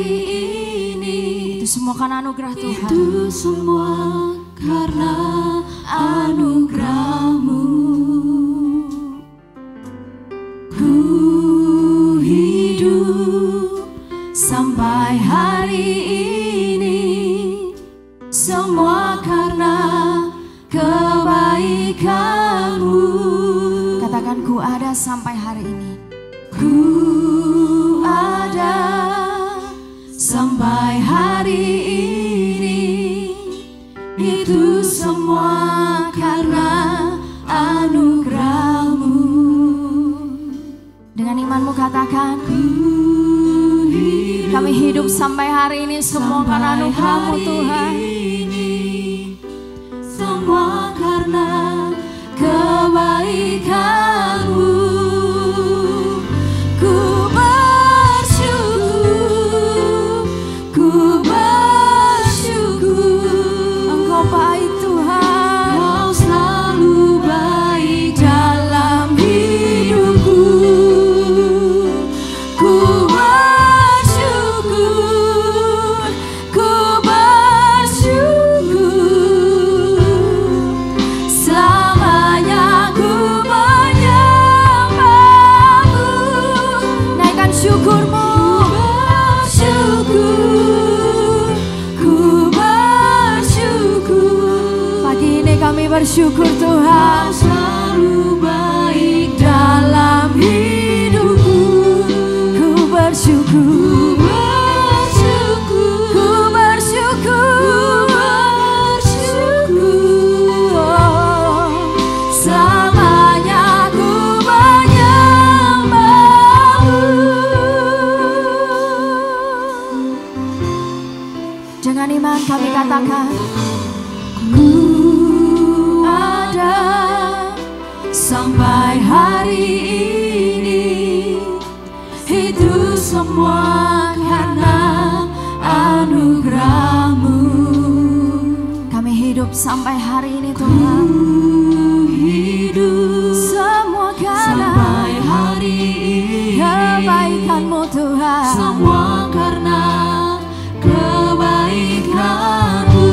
ini. Itu semua karena anugerah Tuhan. Itu semua karena anugerah-Mu. Ku hidup sampai hari ini, semua karena kebaikan-Mu. Katakan, ku ada sampai hari ini. Ku ada sampai hari ini, itu semua karena anugerah-Mu. Dengan imanmu katakan, kami hidup sampai hari ini semua karena anugerah-Mu Tuhan. Semua karena kebaikan-Mu. Ku bersyukur, ku bersyukur. Engkau baik Tuhan. Kau selalu baik dalam hidupku. Ku bersyukur, ku bersyukur. Selamanya ku menyembah-Mu. Naikkan syukurmu. Bersyukur, ku bersyukur. Pagi ini kami bersyukur Tuhan. Kau selalu baik dalam hidupku. Ku bersyukur. Ku bersyukur, ku bersyukur. Selamanya ku menyembah-Mu. Dengan iman kami katakan, Ku ada sampai hari ini, itu semua karena anugerah-Mu. kami hidup sampai hari ini Tuhan. Ku hidup Semua karena sampai hari ini, kebaikan-Mu Tuhan. semua karena kebaikan-Mu.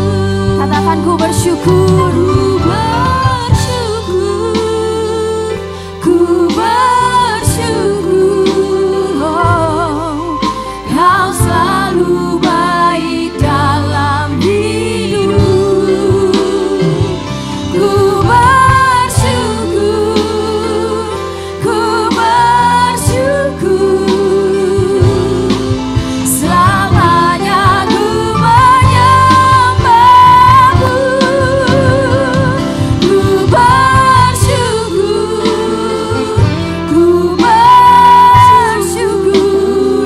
Katakan, ku bersyukur. Ku bersyukur, oh, Kau selalu baik dalam hidup. Ku bersyukur, ku bersyukur. Selamanya ku menyembah-Mu. Ku bersyukur, ku bersyukur.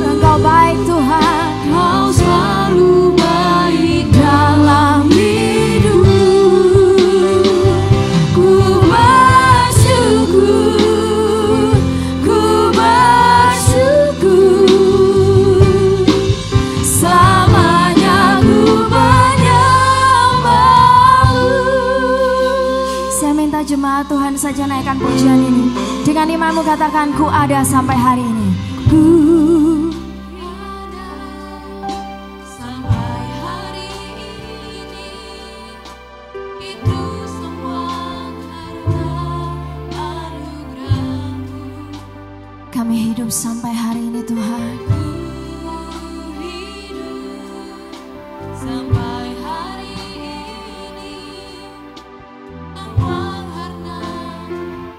Engkau baik Tuhan. Kau selalu baik dalam hidup. Ku bersyukur, ku bersyukur. Selamanya ku menyembah-Mu. Saya minta jemaat Tuhan saja naikkan pujian ini. Dengan imanmu katakan, ku ada sampai hari ini. Ku ada sampai hari ini, itu semua karena anugerah-Mu. Kami hidup sampai hari ini Tuhan. Ku hidup sampai hari ini, semua karena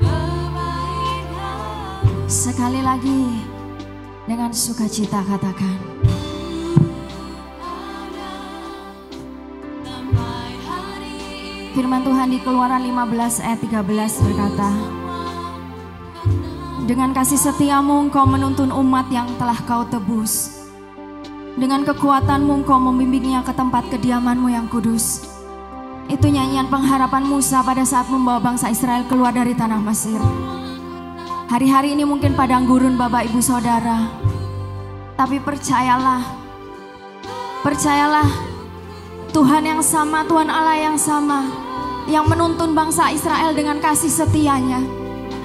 kebaikan-Mu. Sekali lagi dengan sukacita katakan, Sampai hari ini, firman Tuhan di Keluaran 15 ayat 13 berkata, dengan kasih setiamu engkau menuntun umat yang telah kau tebus. Dengan kekuatanmu engkau membimbingnya ke tempat kediamanmu yang kudus. Itu nyanyian pengharapan Musa pada saat membawa bangsa Israel keluar dari tanah Mesir. Hari-hari ini mungkin padang gurun Bapak Ibu Saudara. Tapi percayalah, Tuhan yang sama, Tuhan Allah yang sama, yang menuntun bangsa Israel dengan kasih setianya.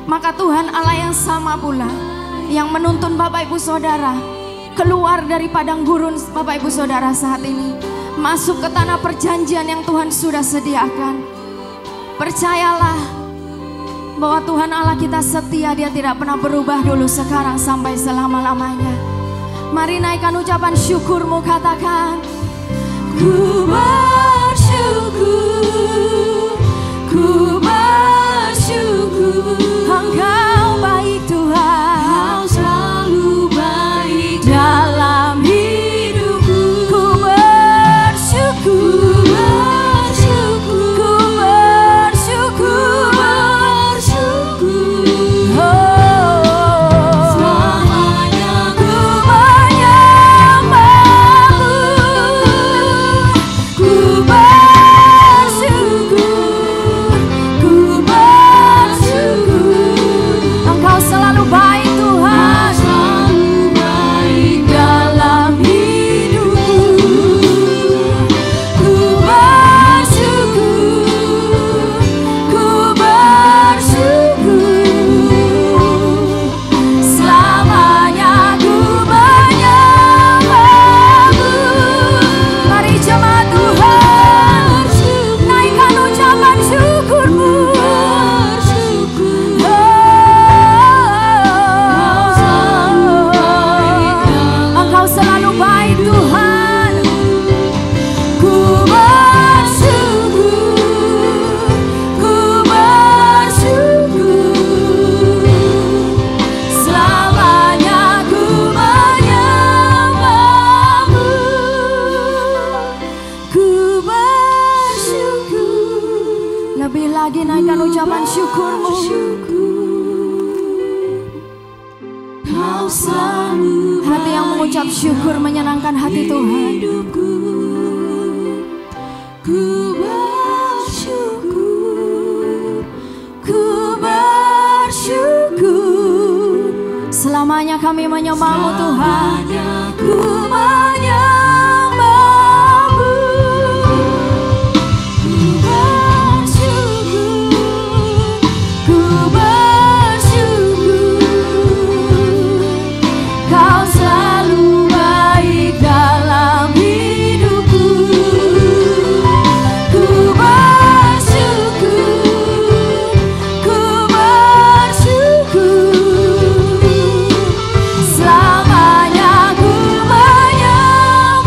Maka Tuhan Allah yang sama pula yang menuntun Bapak Ibu Saudara keluar dari padang gurun Bapak Ibu Saudara saat ini, masuk ke tanah perjanjian yang Tuhan sudah sediakan. Percayalah bahwa Tuhan Allah kita setia, Dia tidak pernah berubah dulu, sekarang sampai selama-lamanya. Mari naikkan ucapan syukurmu, katakan, ku bersyukur, ku bersyukur, Engkau baik Tuhan, Engkau selalu baik dalam hidupku. Ku bersyukur, ku bersyukur, oh, selamanya ku menyembahmu. Ku bersyukur, ku bersyukur, Engkau selalu baik Tuhan, selalu baik dalam hidupku. Ku bersyukur, ku bersyukur, selamanya ku menyembahmu. Mari jemaat Tuhan, naikkan ucapan syukurmu. Engkau selalu baik Tuhan. Ku bersyukur, ku bersyukur, selamanya ku menyembahmu. Ku bersyukur. Lebih lagi naikkan ucapan syukurmu. Kau selalu hati yang mengucap syukur menyenangkan hati Tuhan. Ku bersyukur, ku bersyukur, selamanya kami menyembahmu Tuhan. Ku menyembahmu. Ku bersyukur, ku bersyukur, Kau selalu baik dalam hidupku. Ku bersyukur, ku bersyukur, selamanya ku menyembahmu.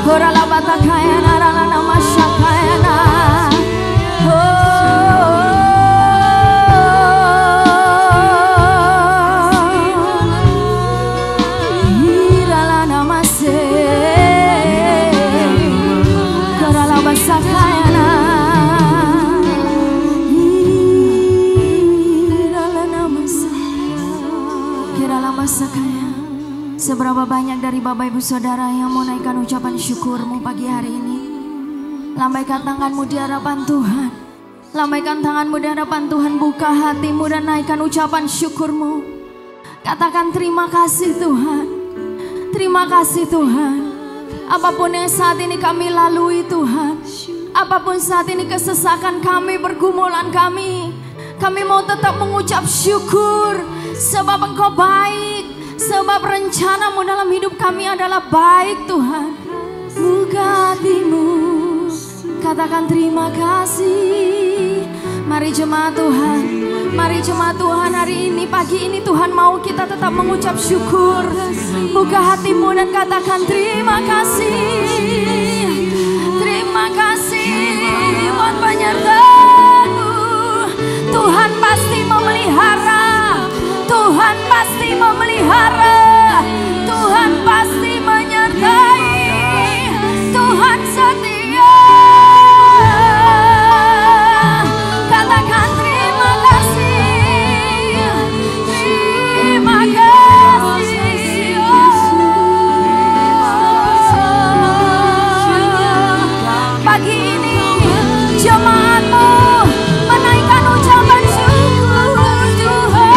Korala batakayana ralana masyakayana. Hiralana mase. Korala basakayana. Hiralana mase. Kirala basakaya. Seberapa banyak dari Bapak Ibu Saudara yang mau naikkan ucapan syukurmu pagi hari ini? Lambaikan tanganmu di hadapan Tuhan. Lambaikan tanganmu di hadapan Tuhan. Buka hatimu dan naikkan ucapan syukurmu. Katakan terima kasih Tuhan. Terima kasih Tuhan. Apapun yang saat ini kami lalui Tuhan. Apapun saat ini kesesakan kami, pergumulan kami mau tetap mengucap syukur. Sebab Engkau baik. Sebab rencanamu dalam hidup kami adalah baik Tuhan. Buka hatimu, katakan terima kasih. Mari jemaat Tuhan, mari jemaat Tuhan, hari ini, pagi ini Tuhan mau kita tetap mengucap syukur. Buka hatimu dan katakan terima kasih. Terima kasih buat penyertaan-Mu. Tuhan pasti memelihara. Tuhan pasti memelihara. Tuhan pasti menyertai. Tuhan setia. Katakan terima kasih. Terima kasih. Pagi ini jemaat-Mu menaikkan ucapan syukur Tuhan.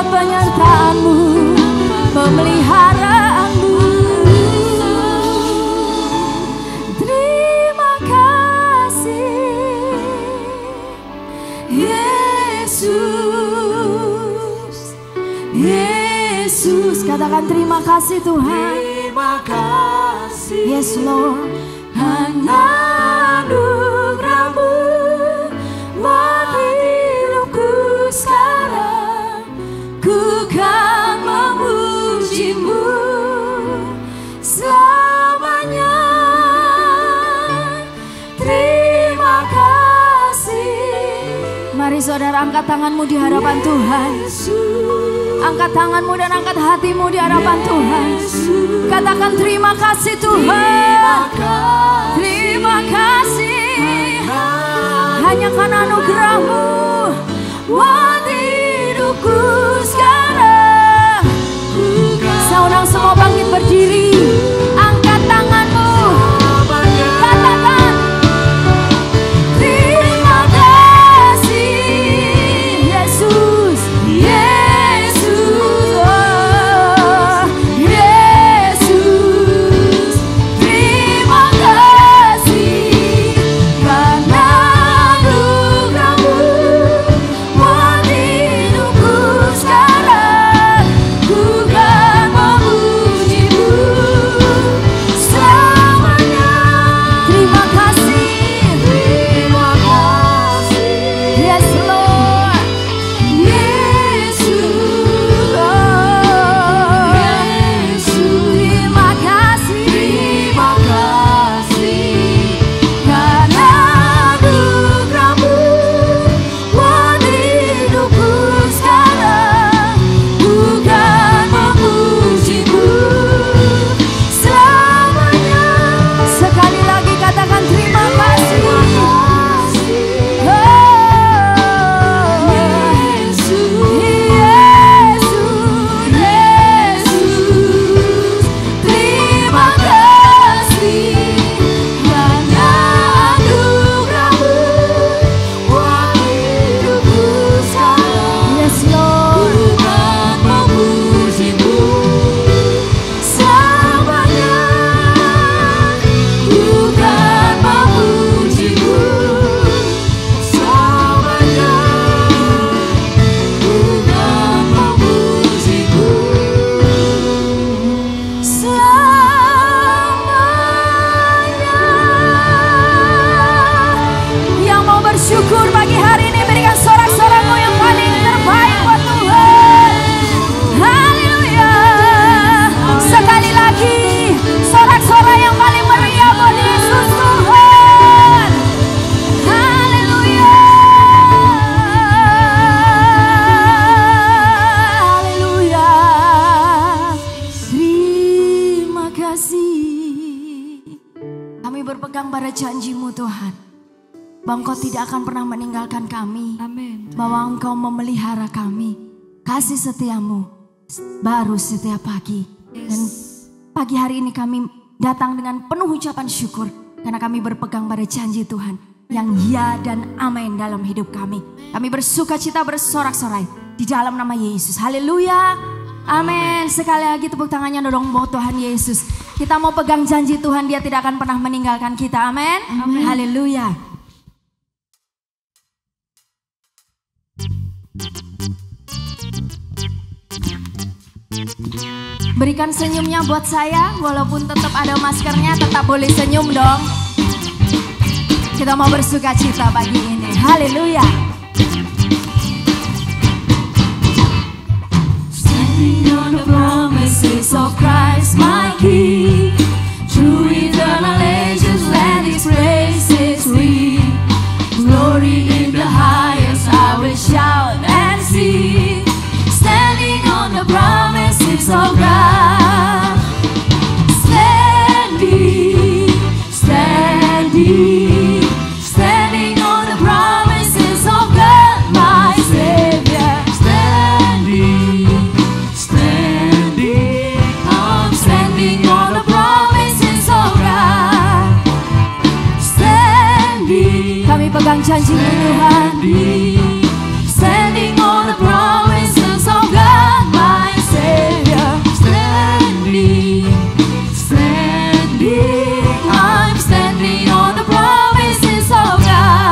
Penyertaan-Mu, pemeliharaanmu. Terima kasih Yesus. Yesus, katakan terima kasih Tuhan. Terima kasih. Yes Lord. Anugerah-Mu buat hidupku sekarang. Ku kan memuji-Mu selamanya. Terima kasih. Mari saudara angkat tanganmu di hadapan Tuhan. Angkat tanganmu dan angkat hatimu di hadapan Tuhan. Katakan terima kasih Tuhan. Terima kasih. Hanya karena anugerah-Mu buat hidupku sekarang. Seorang semua bangkit berdiri. Angkat tanganmu. Katakan terima kasih Yesus. Yesus, oh, Yesus. Terima kasih karena anugerah-Mu buat berpegang pada janji-Mu Tuhan, bahwa Engkau tidak akan pernah meninggalkan kami, Amin. bahwa Engkau memelihara kami. Kasih setiamu baru setiap pagi. Dan pagi hari ini kami datang dengan penuh ucapan syukur karena kami berpegang pada janji Tuhan yang ya dan amin dalam hidup kami. Kami bersuka cita bersorak-sorai di dalam nama Yesus. Haleluya. Amin. Sekali lagi tepuk tangannya dong buat Tuhan Yesus. Kita mau pegang janji Tuhan, Dia tidak akan pernah meninggalkan kita. Amin. Haleluya. Berikan senyumnya buat saya, walaupun tetap ada maskernya, tetap boleh senyum dong. Kita mau bersuka cita pagi ini. Haleluya. Standing on the promises of Christ my King, through eternal ages let His praises ring. Glory in the highest I will shout and sing. Standing on the promises of God. Standing, standing, standing on the promises of God, my Savior. Standing, standing, I'm standing on the promises of God. Standing, Kami pegang janji-Mu Tuhan. standing on the promises of God, my Savior. Standing, standing, I'm standing on the promises of God.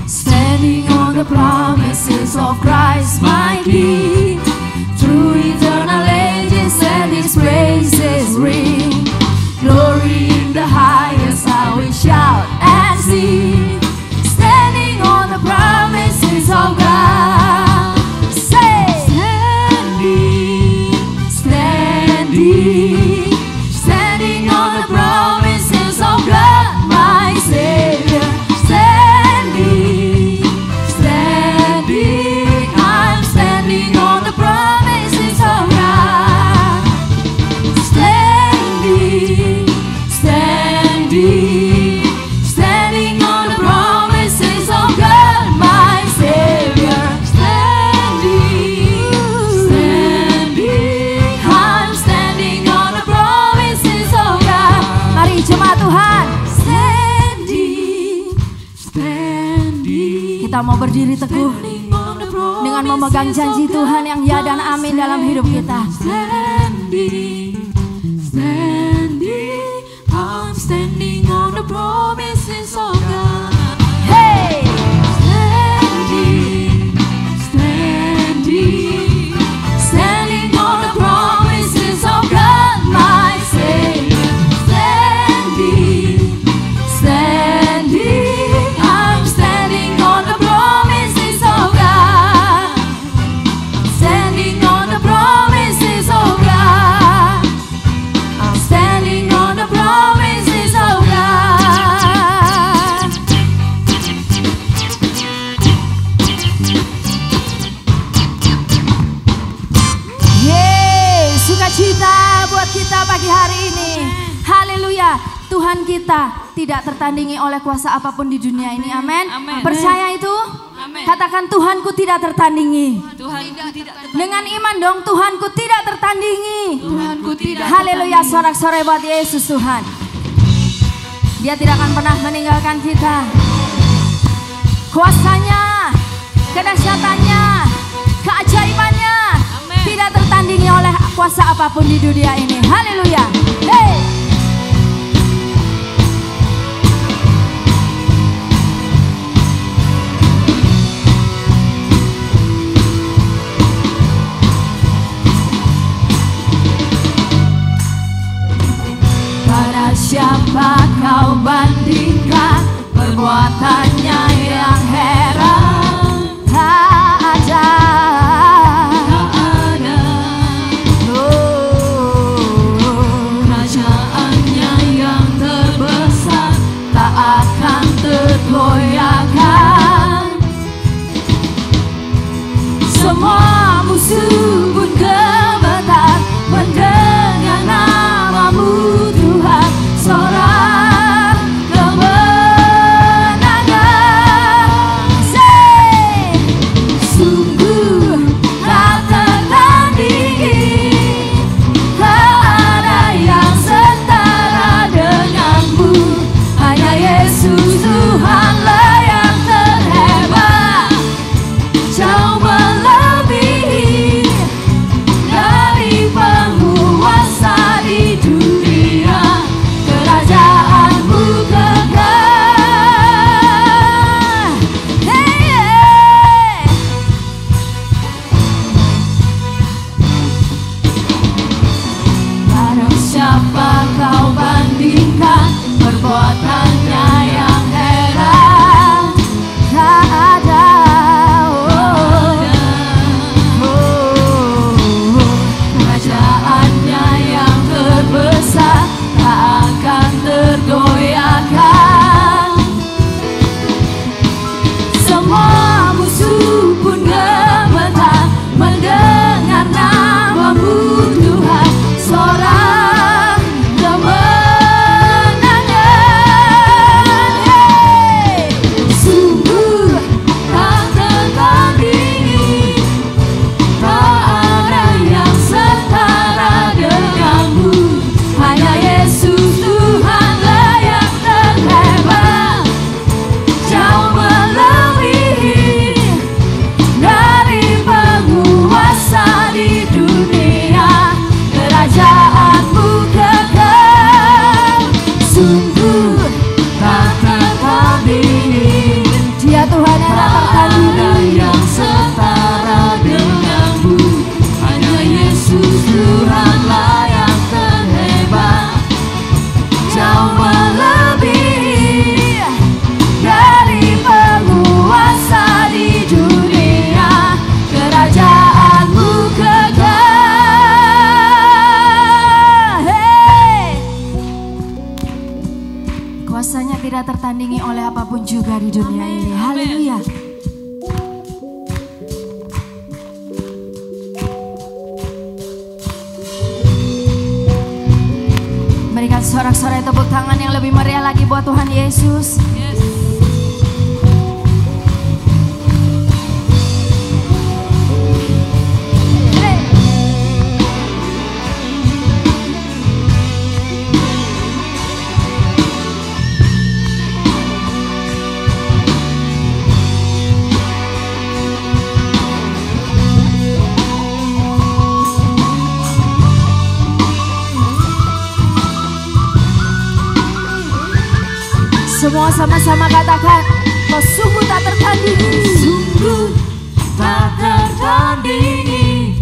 Standing on the promises of Christ, my King, through eternal ages and His praises ring. Glory in the highest I will shout and sing. Standing on the promises of God. Say, standing, standing, standing on the promises of God, my Savior. Standing, standing, I'm standing on the promises of God. Standing, standing, standing on the promises of God, my Savior. Standing, standing, I'm standing on the promises of God. Mari jemaat Tuhan, Standing, standing, kita mau berdiri teguh standing on the promises dengan memegang janji Tuhan yang ya dan amin dalam hidup kita. Standing, standing, I'm standing on the promises of God. Hey, Standing, standing, standing on the promises of God, my Savior. Standing, standing, I'm standing on the promises of God. Standing on the promises of God. I'm standing on the promises of God. yeay, sukacita buat kita pagi hari ini. Haleluya. Tuhan kita tidak tertandingi oleh kuasa apapun di dunia ini. Amin. Amin. Percaya itu? Amin. Katakan Tuhanku tidak tertandingi. Tuhanku tidak Dengan iman dong, Tuhanku tidak tertandingi. Tuhanku tidak Haleluya, sorak-sorai buat Yesus Tuhan. Dia tidak akan pernah meninggalkan kita. Kuasanya, kedahsyatannya, keajaibannya tidak tertandingi oleh kuasa apapun di dunia ini. Haleluya. Hey. Pada siapa kau bandingkan perbuatannya yang heran? Tak ada. Tak ada kerajaannya yang terbesar, tak akan tergoyahkan. Semua musuh semua musuh pun gemetar mendengar namamu Tuhan. Sorak kemenangan, sungguh tak tertandingi, tak ada yang setara denganmu. Hanya Yesus Tuhanlah yang terhebat, jauh melebihi dari penguasa di dunia. Kerajaanmu kekal, sungguh tak tertandingi. Dia Tuhan yang tak tertandingi, yang setara denganmu. Hanya Yesus Tuhanlah yang terhebat, jauh melebihi dari penguasa di dunia. Kerajaanmu kekal. Hey! Kuasanya tidak tertandingi oleh apapun juga di dunia ini. Haleluya. Berikan sorak-sorai tepuk tangan yang lebih meriah lagi buat Tuhan Yesus. Semua sama-sama katakan, kau sungguh tak tertandingi. Sungguh tak tertandingi,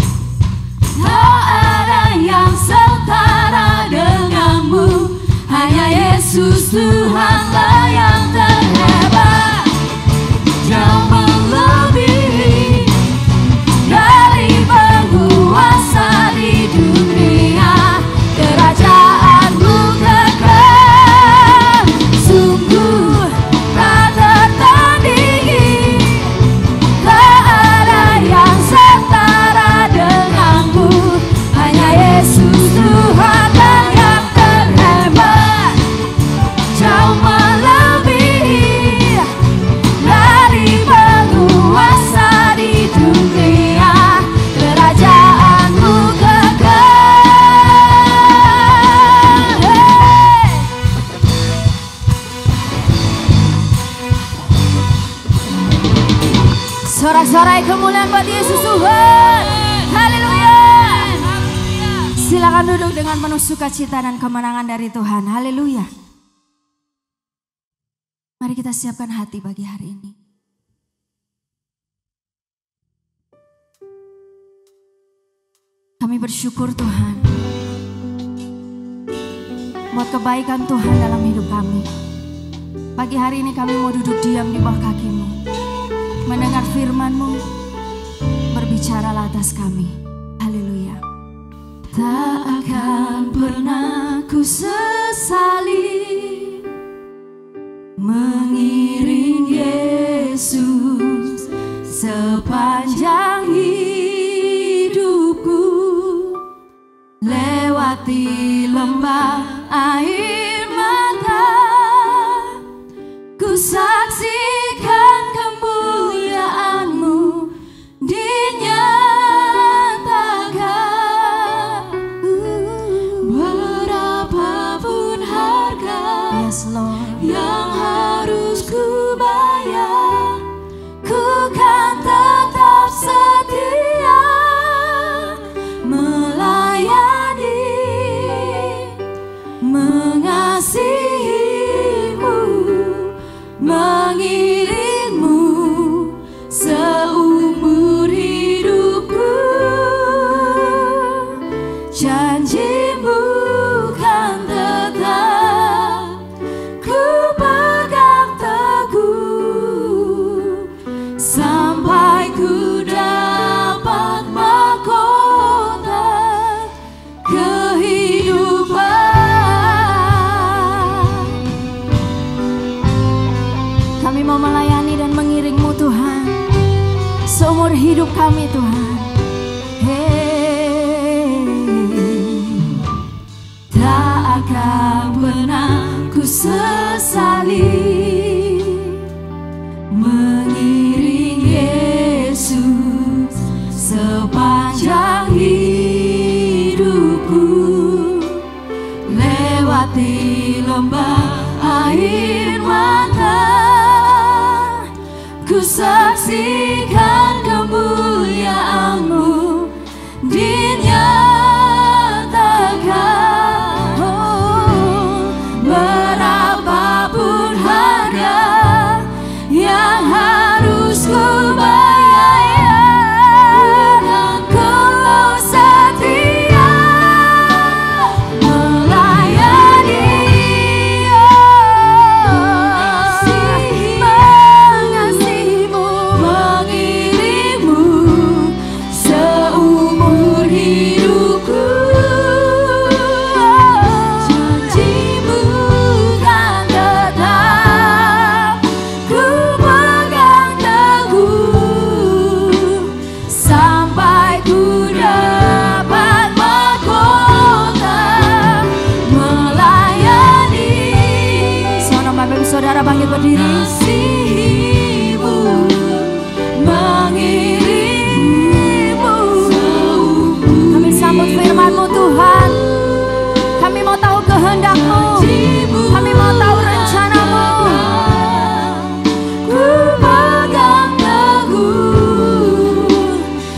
tak ada yang setara denganmu. Hanya Yesus Tuhanlah yang terhebat, jauh melebihi dari penguasa di dunia. Kerajaanmu kekal, sungguh tak tertandingi, tak ada yang setara denganmu. Hanya Yesus Tuhanlah yang terhebat, jauh melebihi dari penguasa di dunia. Kerajaanmu kekal. Sorak-sorai kemuliaan buat Yesus Tuhan. Haleluya. Silakan duduk dengan penuh sukacita dan kemenangan dari Tuhan. Haleluya. Mari kita siapkan hati bagi hari ini. Kami bersyukur Tuhan buat kebaikan Tuhan dalam hidup kami. Pagi hari ini kami mau duduk diam di bawah kaki-Mu, mendengar firman-Mu, berbicaralah atas kami. Haleluya. Tak akan pernah ku sesali mengiring Yesus sepanjang hidupku, lewati lembah air mata, ku saksikan kemuliaan-Mu dinyatakan. Berapapun harga, Yes Lord. yang harus ku bayar, ku kan tetap setia melayani, seumur hidup kami Tuhan. Tak akan pernah ku sesali mengiring Yesus sepanjang hidupku, lewati lembah air mata, ku saksikan kemuliaan-Mu dinyatakan. Oh, berapapun harga yang harus ku bayar, Kau setia melayani, mengasihi-Mu, mengiring-Mu seumur hidupku. Janji-Mu kan tetap ku pegang teguh, sampai ku dapat mahkota melayani. Sono Bapak Ibu Saudara bangkit berdiri. Mengasihi-Mu, mengiring-Mu seumur Kami sambut firman-Mu Tuhan. Kami mau tahu kehendak-Mu. Kami mau tahu rencana-Mu. ku pegang teguh,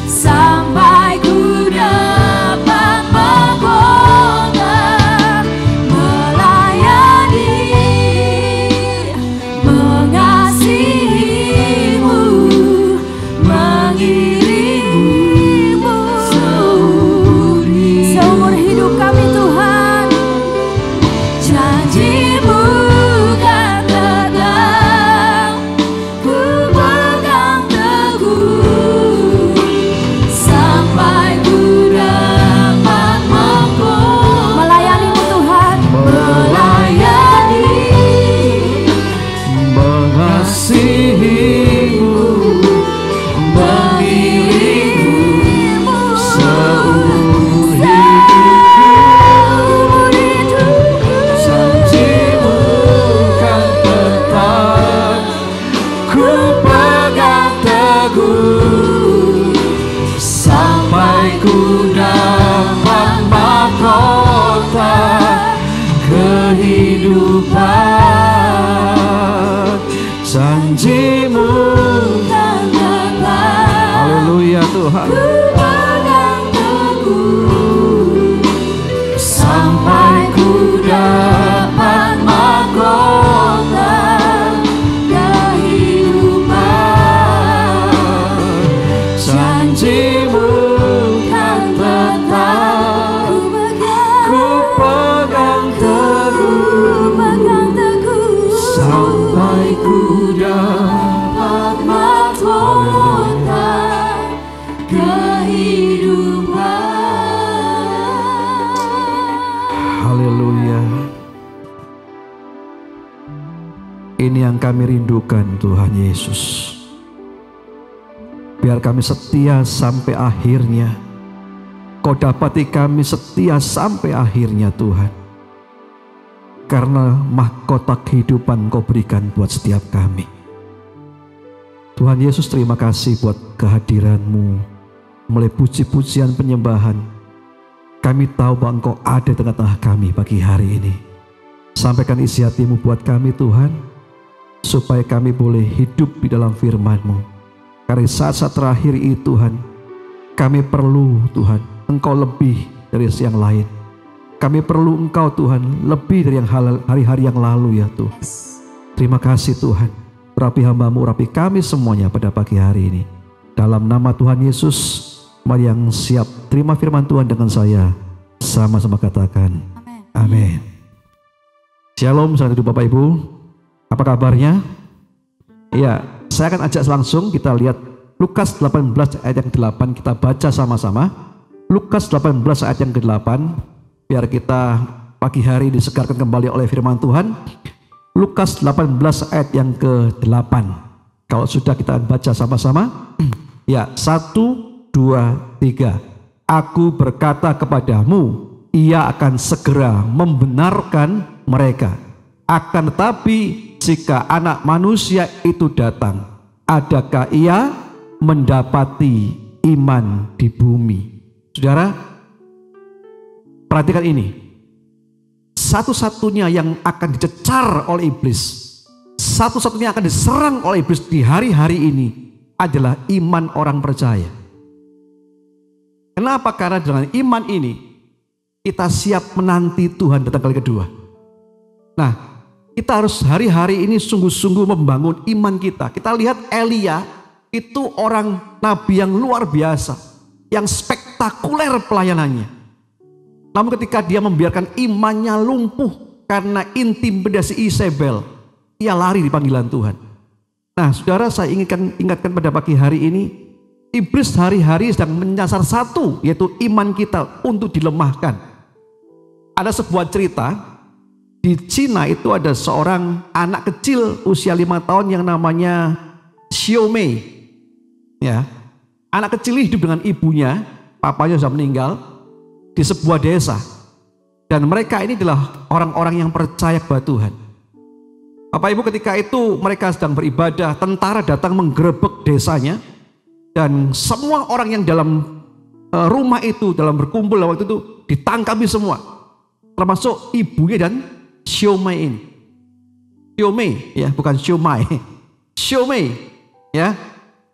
sampai ku dapat mahkota melayani, mengasihi-Mu, mengiring-Mu Seumur hidup kami Tuhan. Janji-Mu kan tetap ku pegang teguh, sampai ku dapat mahkota Melayani-Mu Tuhan. melayani, Mengasihi-Mu, mengiring-Mu seumur hidupku. janji-Mu kan tetap ku pegang teguh, sampai ku dapat mahkota kehidupan. Janji-Mu kan tetap haleluya Tuhan, pegang teguh, sampai ku dapat mahkota kehidupan. janji-Mu kan tetap ku pegang teguh, sampai ku dapat mahkota kehidupan. haleluya. Ini yang kami rindukan Tuhan Yesus. Biar kami setia sampai akhirnya. Kau dapati kami setia sampai akhirnya Tuhan. Karena mahkota kehidupan Kau berikan buat setiap kami. Tuhan Yesus, terima kasih buat kehadiran-Mu. Mulai puji-pujian penyembahan, kami tahu bahwa Engkau ada di tengah-tengah kami pagi hari ini. Sampaikan isi hati-Mu buat kami Tuhan, supaya kami boleh hidup di dalam firman-Mu. Karena saat-saat terakhir ini Tuhan, kami perlu Tuhan Engkau lebih dari yang lain. Kami perlu Engkau Tuhan lebih dari yang hari-hari yang lalu ya Tuhan. Terima kasih Tuhan, urapi hamba-Mu, urapi kami semuanya pada pagi hari ini. Dalam nama Tuhan Yesus, mari yang siap terima firman Tuhan dengan saya, sama-sama katakan amin. Shalom, saudara Bapak Ibu, apa kabarnya? Ya, saya akan ajak langsung kita lihat Lukas 18 ayat yang 8, kita baca sama-sama. Lukas 18 ayat yang ke-8, biar kita pagi hari disegarkan kembali oleh firman Tuhan. Lukas 18 ayat yang ke-8. Kalau sudah kita baca sama-sama. Ya, 1, 2, 3. Aku berkata kepadamu, ia akan segera membenarkan mereka. Akan tetapi jika Anak Manusia itu datang, adakah ia mendapati iman di bumi? Saudara, perhatikan ini. Satu-satunya yang akan dicecar oleh iblis, satu-satunya yang akan diserang oleh iblis di hari-hari ini adalah iman orang percaya. Kenapa? Karena dengan iman ini kita siap menanti Tuhan datang kali kedua. Nah, kita harus hari-hari ini sungguh-sungguh membangun iman kita. Kita lihat Elia itu orang nabi yang luar biasa, yang spektakuler pelayanannya. Namun ketika dia membiarkan imannya lumpuh karena intimidasi Isabel, ia lari di panggilan Tuhan. Nah, saudara, saya ingatkan pada pagi hari ini, iblis hari-hari sedang menyasar satu, yaitu iman kita untuk dilemahkan. Ada sebuah cerita, di Cina itu ada seorang anak kecil usia 5 tahun yang namanya Xiao Mei. Ya, anak kecil hidup dengan ibunya, papanya sudah meninggal, di sebuah desa. Dan mereka ini adalah orang-orang yang percaya kepada Tuhan. Bapak Ibu, ketika itu mereka sedang beribadah, tentara datang menggerebek desanya, dan semua orang yang dalam rumah itu, dalam berkumpul waktu itu ditangkapi semua, termasuk ibunya dan Xiao Mei ini. Xiao Mei, ya, bukan Xiao Mai. Xiao Mei, ya.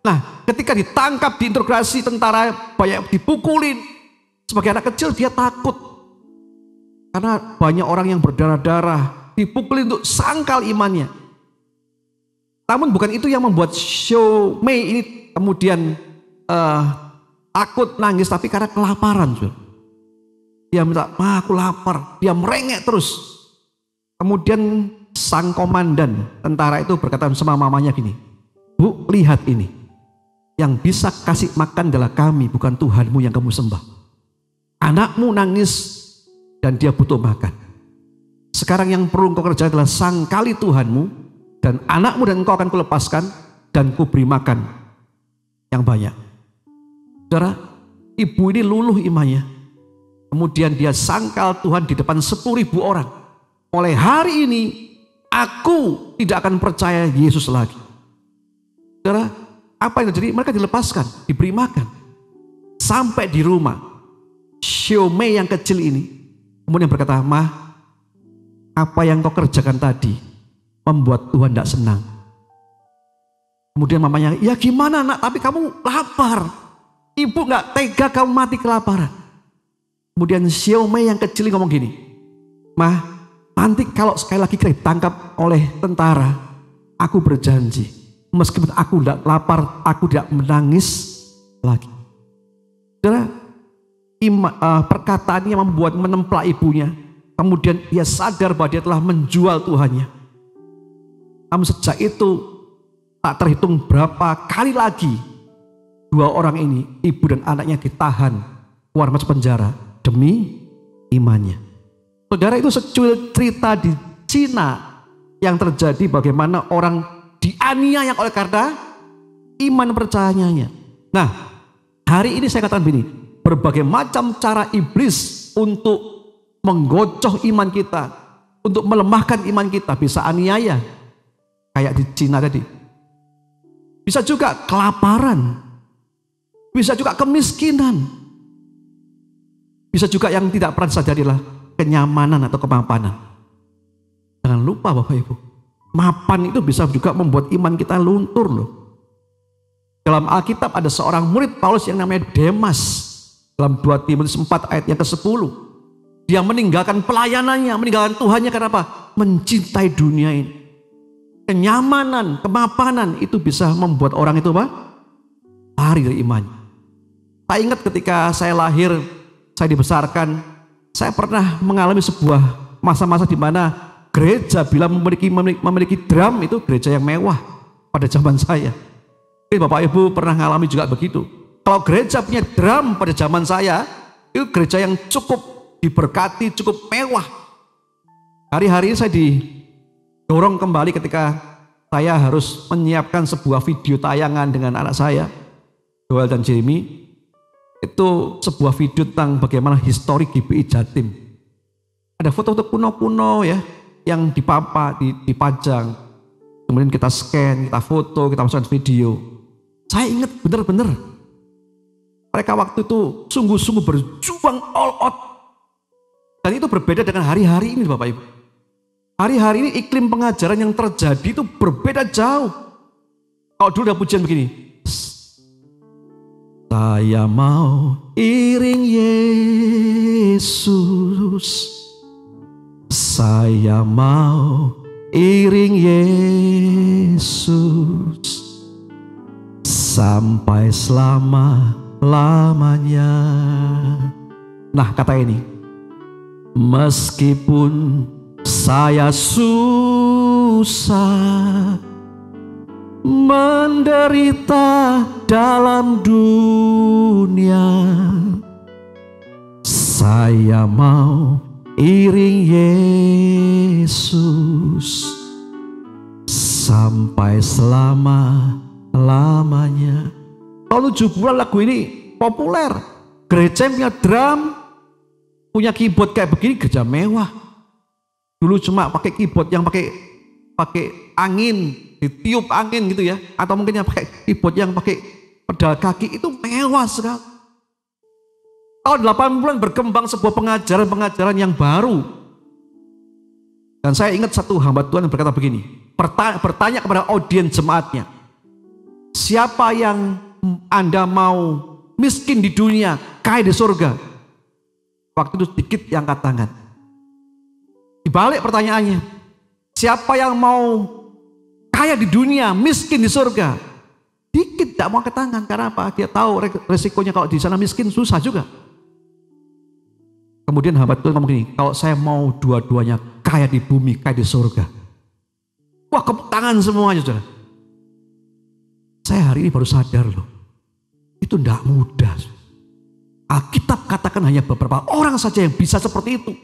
Nah, ketika ditangkap, diinterogasi, tentara banyak dipukulin. Sebagai anak kecil dia takut karena banyak orang yang berdarah-darah, dipukulin untuk sangkal imannya. Namun bukan itu yang membuat Xiao Mei ini kemudian takut, nangis, tapi karena kelaparan. Dia minta, aku lapar. Dia merengek terus. Kemudian sang komandan tentara itu berkata sama mamanya gini, Bu, lihat ini. Yang bisa kasih makan adalah kami, bukan Tuhanmu yang kamu sembah. Anakmu nangis dan dia butuh makan. Sekarang yang perlu engkau kerjakan adalah sangkali Tuhanmu, dan anakmu dan engkau akan kulepaskan dan kuberi makan yang banyak. Saudara, ibu ini luluh imannya. Kemudian dia sangkal Tuhan di depan 10.000 orang. Mulai hari ini aku tidak akan percaya Yesus lagi. Saudara, apa yang terjadi? Mereka dilepaskan, diberi makan. Sampai di rumah, Xiao Mei yang kecil ini kemudian berkata, Ma, apa yang kau kerjakan tadi membuat Tuhan tidak senang. Kemudian mamanya, ya gimana nak, tapi kamu lapar. Ibu gak tega kamu mati kelaparan. Kemudian Xiao Mei yang kecil ngomong gini, Ma, nanti kalau sekali lagi kita ditangkap oleh tentara, aku berjanji, meskipun aku tidak lapar, aku tidak menangis lagi. Saudara, perkataannya membuat menemplak ibunya. Kemudian dia sadar bahwa dia telah menjual Tuhannya. Namun sejak itu tak terhitung berapa kali lagi dua orang ini, ibu dan anaknya, ditahan keluar masuk penjara demi imannya. Saudara, itu secuil cerita di Cina yang terjadi bagaimana orang dianiaya oleh karena iman percayanya. Nah, hari ini saya katakan begini, berbagai macam cara iblis untuk menggocoh iman kita, untuk melemahkan iman kita, bisa aniaya kayak di Cina tadi. Bisa juga kelaparan, bisa juga kemiskinan, bisa juga yang tidak pernah sadari adalah kenyamanan atau kemapanan. Jangan lupa Bapak Ibu, mapan itu bisa juga membuat iman kita luntur loh. Dalam Alkitab ada seorang murid Paulus yang namanya Demas. Dalam 2 Timotius 4 ayat yang ke-10, dia meninggalkan pelayanannya, meninggalkan Tuhannya. Karena apa? Mencintai dunia ini. Kenyamanan, kemapanan itu bisa membuat orang itu apa? Lari dari imannya. Saya ingat ketika saya lahir, saya dibesarkan, saya pernah mengalami sebuah masa-masa di mana gereja bila memiliki drum, itu gereja yang mewah pada zaman saya. Mungkin Bapak Ibu pernah mengalami juga begitu. Kalau gereja punya drum pada zaman saya, itu gereja yang cukup diberkati, cukup mewah. Hari-hari saya didorong kembali ketika saya harus menyiapkan sebuah video tayangan dengan anak saya. Joel dan Jeremy, itu sebuah video tentang bagaimana histori GBI Jatim. Ada foto-foto kuno-kuno ya, yang dipajang. Kemudian kita scan, kita foto, kita masukkan video. Saya ingat benar-benar mereka waktu itu sungguh-sungguh berjuang all out. Dan itu berbeda dengan hari-hari ini Bapak Ibu. Hari-hari ini iklim pengajaran yang terjadi itu berbeda jauh. Kalau dulu ada pujian begini. Saya mau iring Yesus. Saya mau iring Yesus. Sampai selama-lamanya. Nah kata ini. Meskipun saya susah menderita dalam dunia, saya mau iring Yesus sampai selama-lamanya. Tahun 70-an lagu ini populer. Gereja punya drum, punya keyboard kayak begini, gereja mewah. Dulu cuma pakai keyboard yang pakai angin, ditiup angin gitu ya, atau mungkin yang pakai keyboard yang pakai pedal kaki, itu mewah sekali. Tahun 80-an berkembang sebuah pengajaran yang baru. Dan saya ingat satu hamba Tuhan yang berkata begini, bertanya kepada audiens jemaatnya, siapa yang Anda mau miskin di dunia, kaya di surga? Waktu itu sedikit yang angkat tangan. Dibalik pertanyaannya, siapa yang mau kaya di dunia, miskin di surga? Dikit tidak mau angkat tangan. Karena apa? Dia tahu resikonya kalau di sana miskin susah juga. Kemudian hamba Tuhan ngomong gini, kalau saya mau dua-duanya, kaya di bumi, kaya di surga. Wah, tepuk tangan semuanya saudara. Saya hari ini baru sadar loh, itu tidak mudah. Alkitab katakan hanya beberapa orang saja yang bisa seperti itu.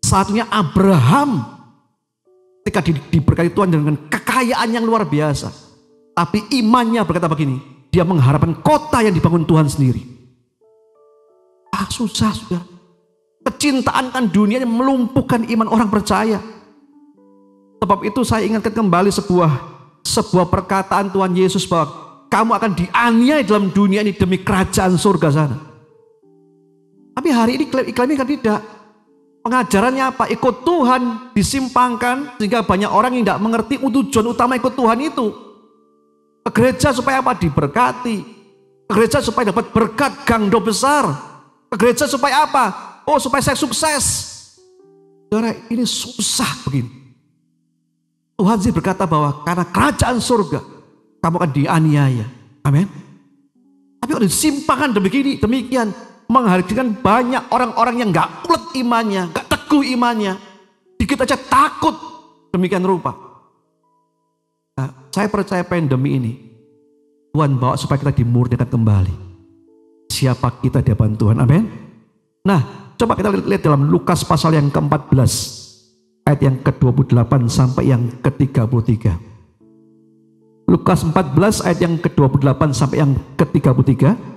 Satunya Abraham, ketika diberkati Tuhan dengan kekayaan yang luar biasa. Tapi imannya berkata begini, dia mengharapkan kota yang dibangun Tuhan sendiri. Susah sudah. Kecintaan kan dunia yang melumpuhkan iman orang percaya. Sebab itu saya ingatkan kembali sebuah perkataan Tuhan Yesus bahwa kamu akan dianiaya dalam dunia ini demi kerajaan surga sana. Tapi hari ini iklannya kan tidak. Pengajarannya apa? Ikut Tuhan disimpangkan sehingga banyak orang yang tidak mengerti tujuan utama ikut Tuhan itu. Ke gereja supaya apa? Diberkati. Ke gereja supaya dapat berkat gangdo besar. Ke gereja supaya apa? Oh, supaya saya sukses. Saudara, ini susah begini. Tuhan sih berkata bahwa karena kerajaan surga kamu akan dianiaya. Amin. Tapi kalau disimpangkan demikian, menghadirkan banyak orang-orang yang gak ulet imannya, gak teguh imannya, dikit aja takut demikian rupa. Nah, saya percaya pandemi ini Tuhan bawa supaya kita dimurnikan kembali. Siapa kita di hadapan Tuhan, amin. Nah, coba kita lihat dalam Lukas pasal yang ke-14 ayat yang ke-28 sampai yang ke-33. Lukas 14 ayat yang ke-28 sampai yang ke-33.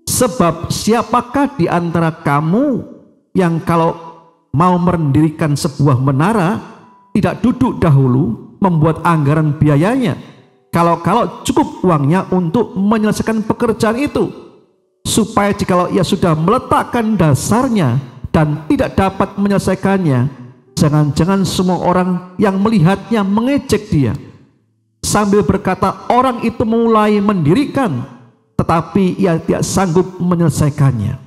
Sebab siapakah di antara kamu yang kalau mau mendirikan sebuah menara tidak duduk dahulu membuat anggaran biayanya, kalau cukup uangnya untuk menyelesaikan pekerjaan itu, supaya jikalau ia sudah meletakkan dasarnya dan tidak dapat menyelesaikannya, jangan-jangan semua orang yang melihatnya mengejek dia, sambil berkata orang itu mulai mendirikan tetapi ia tidak sanggup menyelesaikannya.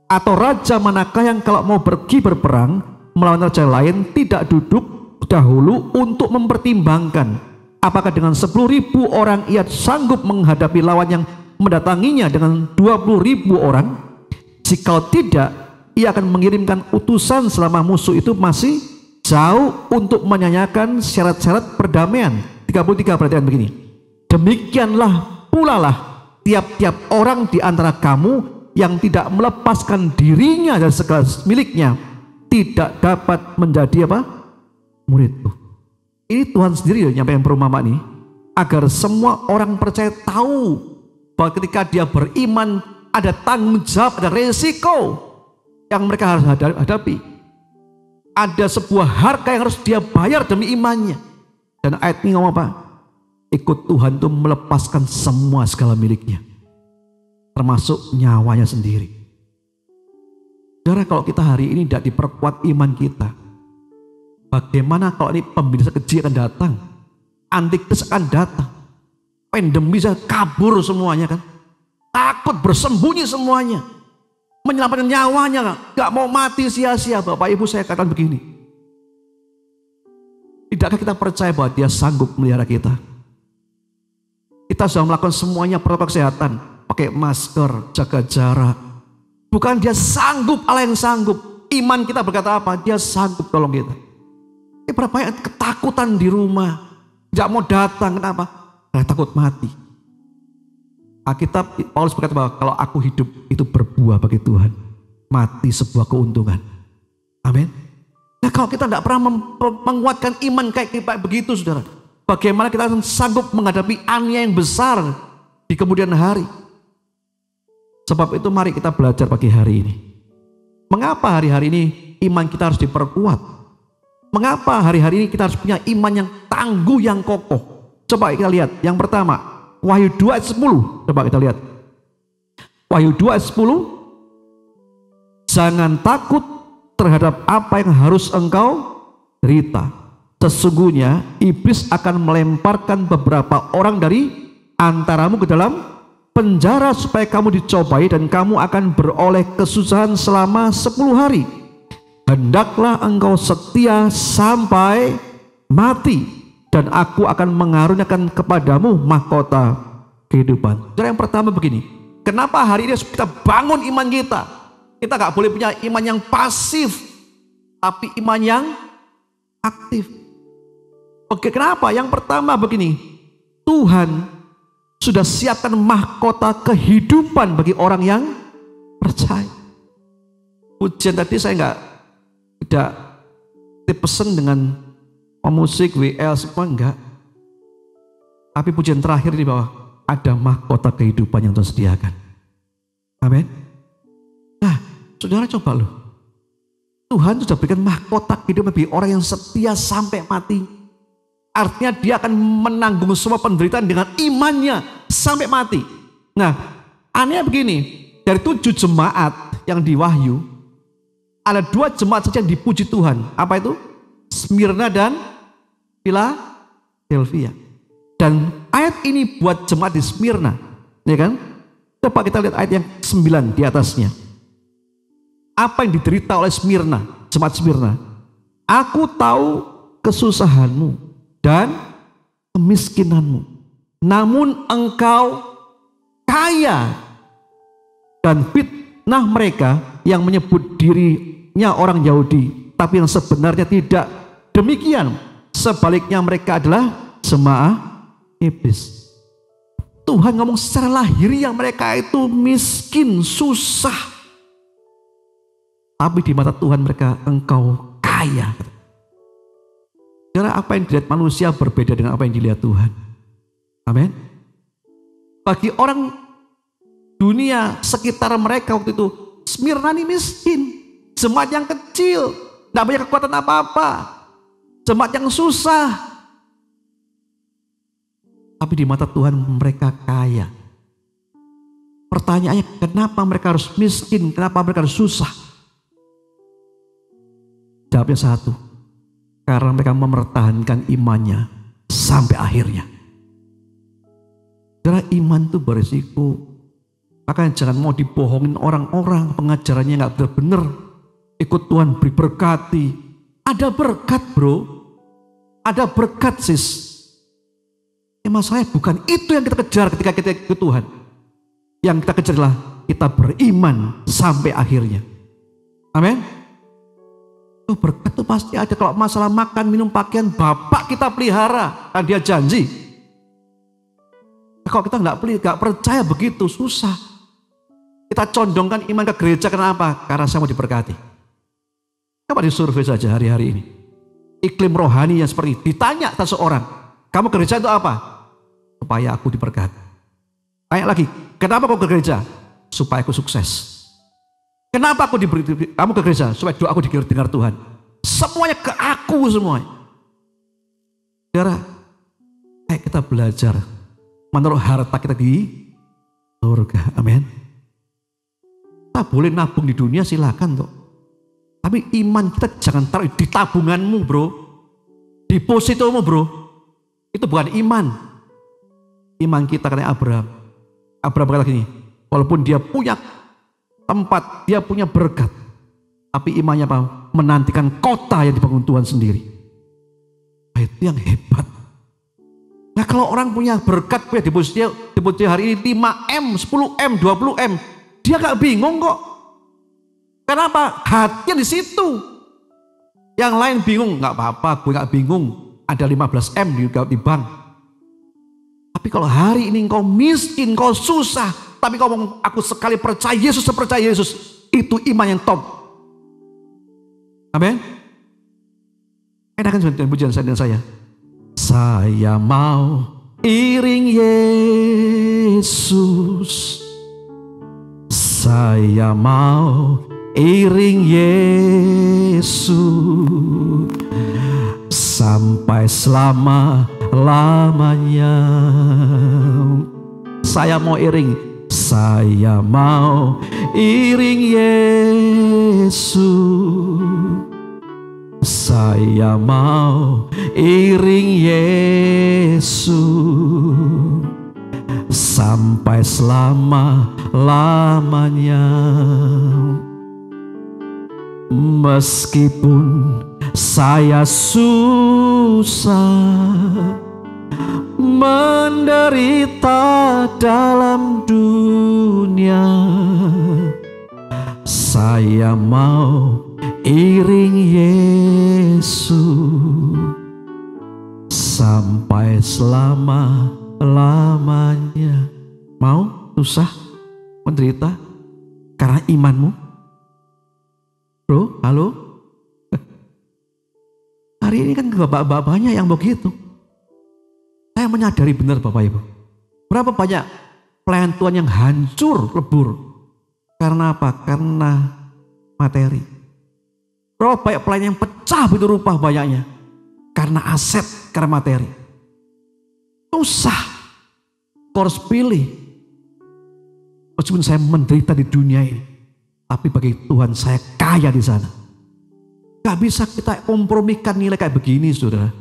Atau raja manakah yang kalau mau pergi berperang melawan raja lain tidak duduk dahulu untuk mempertimbangkan apakah dengan 10.000 orang ia sanggup menghadapi lawan yang mendatanginya dengan 20.000 orang? Jikalau tidak, ia akan mengirimkan utusan selama musuh itu masih jauh untuk menyanyikan syarat-syarat perdamaian. 33 perhatian begini. Demikianlah pula lah tiap-tiap orang di antara kamu yang tidak melepaskan dirinya dan segala miliknya tidak dapat menjadi apa? Muridku. Ini Tuhan sendiri yang nyampaikan perumpamaan ini agar semua orang percaya tahu bahwa ketika dia beriman ada tanggung jawab, ada resiko yang mereka harus hadapi. Ada sebuah harga yang harus dia bayar demi imannya. Dan ayat ini ngomong apa? Ikut Tuhan itu melepaskan semua segala miliknya, termasuk nyawanya sendiri. Saudara, kalau kita hari ini tidak diperkuat iman kita, bagaimana kalau ini pembinasa keji akan datang, antikris akan datang, pandemi bisa kabur semuanya kan, takut bersembunyi semuanya, menyelamatkan nyawanya, gak mau mati sia-sia. Bapak Ibu, saya katakan begini, tidakkah kita percaya bahwa dia sanggup melihara kita? Kita sudah melakukan semuanya protokol kesehatan, pakai masker, jaga jarak. Bukan dia sanggup, Allah yang sanggup. Iman kita berkata apa? Dia sanggup tolong kita. Berapa banyak ketakutan di rumah, tidak mau datang, kenapa? Karena takut mati. Alkitab Paulus berkata bahwa kalau aku hidup itu berbuah bagi Tuhan, mati sebuah keuntungan. Amin. Nah, kalau kita tidak pernah menguatkan iman kayak begitu, saudara, bagaimana kita sanggup menghadapi aniaya yang besar di kemudian hari? Sebab itu mari kita belajar pagi hari ini. Mengapa hari-hari ini iman kita harus diperkuat? Mengapa hari-hari ini kita harus punya iman yang tangguh, yang kokoh? Coba kita lihat. Yang pertama, Wahyu 2 ayat 10. Coba kita lihat. Wahyu 2 ayat 10. Jangan takut terhadap apa yang harus engkau derita. Sesungguhnya iblis akan melemparkan beberapa orang dari antaramu ke dalam penjara supaya kamu dicobai dan kamu akan beroleh kesusahan selama 10 hari. Hendaklah engkau setia sampai mati dan aku akan mengaruniakan kepadamu mahkota kehidupan. Jadi yang pertama begini, kenapa hari ini kita bangun iman kita? Kita gak boleh punya iman yang pasif, tapi iman yang aktif. Oke, kenapa? Yang pertama begini, Tuhan sudah siapkan mahkota kehidupan bagi orang yang percaya. Pujian tadi saya tidak pesan dengan musik, WL semua enggak. Tapi pujian terakhir di bawah ada mahkota kehidupan yang Tuhan sediakan. Amin. Nah, saudara coba loh. Tuhan sudah berikan mahkota kehidupan bagi orang yang setia sampai mati. Artinya dia akan menanggung semua penderitaan dengan imannya sampai mati. Nah, anehnya begini, dari 7 jemaat yang di Wahyu, ada 2 jemaat saja yang dipuji Tuhan. Apa itu? Smyrna dan Philadelphia. Dan ayat ini buat jemaat di Smyrna, ya kan? Coba kita lihat ayat yang 9 di atasnya. Apa yang diderita oleh Smyrna, jemaat Smyrna? Aku tahu kesusahanmu dan kemiskinanmu, namun engkau kaya, dan fitnah mereka yang menyebut dirinya orang Yahudi, tapi yang sebenarnya tidak demikian. Sebaliknya mereka adalah jemaah iblis. Tuhan ngomong secara lahiriah mereka itu miskin, susah, tapi di mata Tuhan mereka engkau kaya. Karena apa yang dilihat manusia berbeda dengan apa yang dilihat Tuhan. Amin. Bagi orang dunia sekitar mereka waktu itu, Smyrna ini miskin, jemaat yang kecil, tidak punya kekuatan apa-apa, jemaat yang susah. Tapi di mata Tuhan mereka kaya. Pertanyaannya, kenapa mereka harus miskin? Kenapa mereka harus susah? Jawabnya satu, karena mereka mempertahankan imannya sampai akhirnya. Karena iman itu berisiko. Makanya jangan mau dibohongin orang-orang, pengajarannya gak benar-benar. Ikut Tuhan beri berkati. Ada berkat bro, ada berkat sis. Masalahnya bukan itu yang kita kejar ketika kita ikut Tuhan. Yang kita kejar adalah kita beriman sampai akhirnya. Amin. Berkat itu pasti ada. Kalau masalah makan, minum, pakaian, Bapak kita pelihara, kan dia janji. Kalau kita nggak percaya begitu, susah. Kita condongkan iman ke gereja, kenapa? Karena saya mau diberkati. Coba disurvei saja hari-hari ini. Iklim rohani yang seperti itu. Ditanya seseorang, kamu gereja itu apa? Supaya aku diberkati. Tanya lagi, Kenapa kau ke gereja? Supaya aku sukses. Kenapa aku kamu ke gereja? Supaya doa aku didengar Tuhan. Semuanya ke aku semuanya. Saudara, ayo kita belajar menaruh harta kita di surga. Amin. Kita boleh nabung di dunia silakan toh. Tapi iman kita jangan taruh di tabunganmu bro. Depositomu bro. Itu bukan iman. Iman kita kayak Abraham. Abraham berkata gini, walaupun dia punya tempat, dia punya berkat, tapi imannya apa? Menantikan kota yang dibangun Tuhan sendiri. Nah, itu yang hebat. Nah kalau orang punya berkat, punya deposito hari ini 5M, 10M, 20M, dia gak bingung kok. Kenapa? Hatinya di situ. Yang lain bingung, gak apa-apa, gue gak bingung. Ada 15M di bank. Tapi kalau hari ini kau miskin, kau susah, tapi kau ngomong aku sekali percaya Yesus, itu iman yang top. Amin. Enakan sebentar pujian saya dengan saya. Saya mau iring Yesus. Saya mau iring Yesus sampai selama-lamanya. Saya mau iring. Saya mau iring Yesus. Saya mau iring Yesus sampai selama-lamanya. Meskipun saya susah menderita dalam dunia, saya mau iring Yesus sampai selama-lamanya. Mau susah menderita karena imanmu? Bro, halo? Hari ini kan bapak-bapak banyak yang begitu. Saya menyadari benar Bapak Ibu. Berapa banyak pelayan Tuhan yang hancur, lebur. Karena apa? Karena materi. Berapa banyak pelayan yang pecah begitu rupa banyaknya. Karena aset, karena materi. Susah. Kau harus pilih. Meskipun saya menderita di dunia ini. Tapi bagi Tuhan saya kaya di sana. Gak bisa kita kompromikan nilai kayak begini saudara.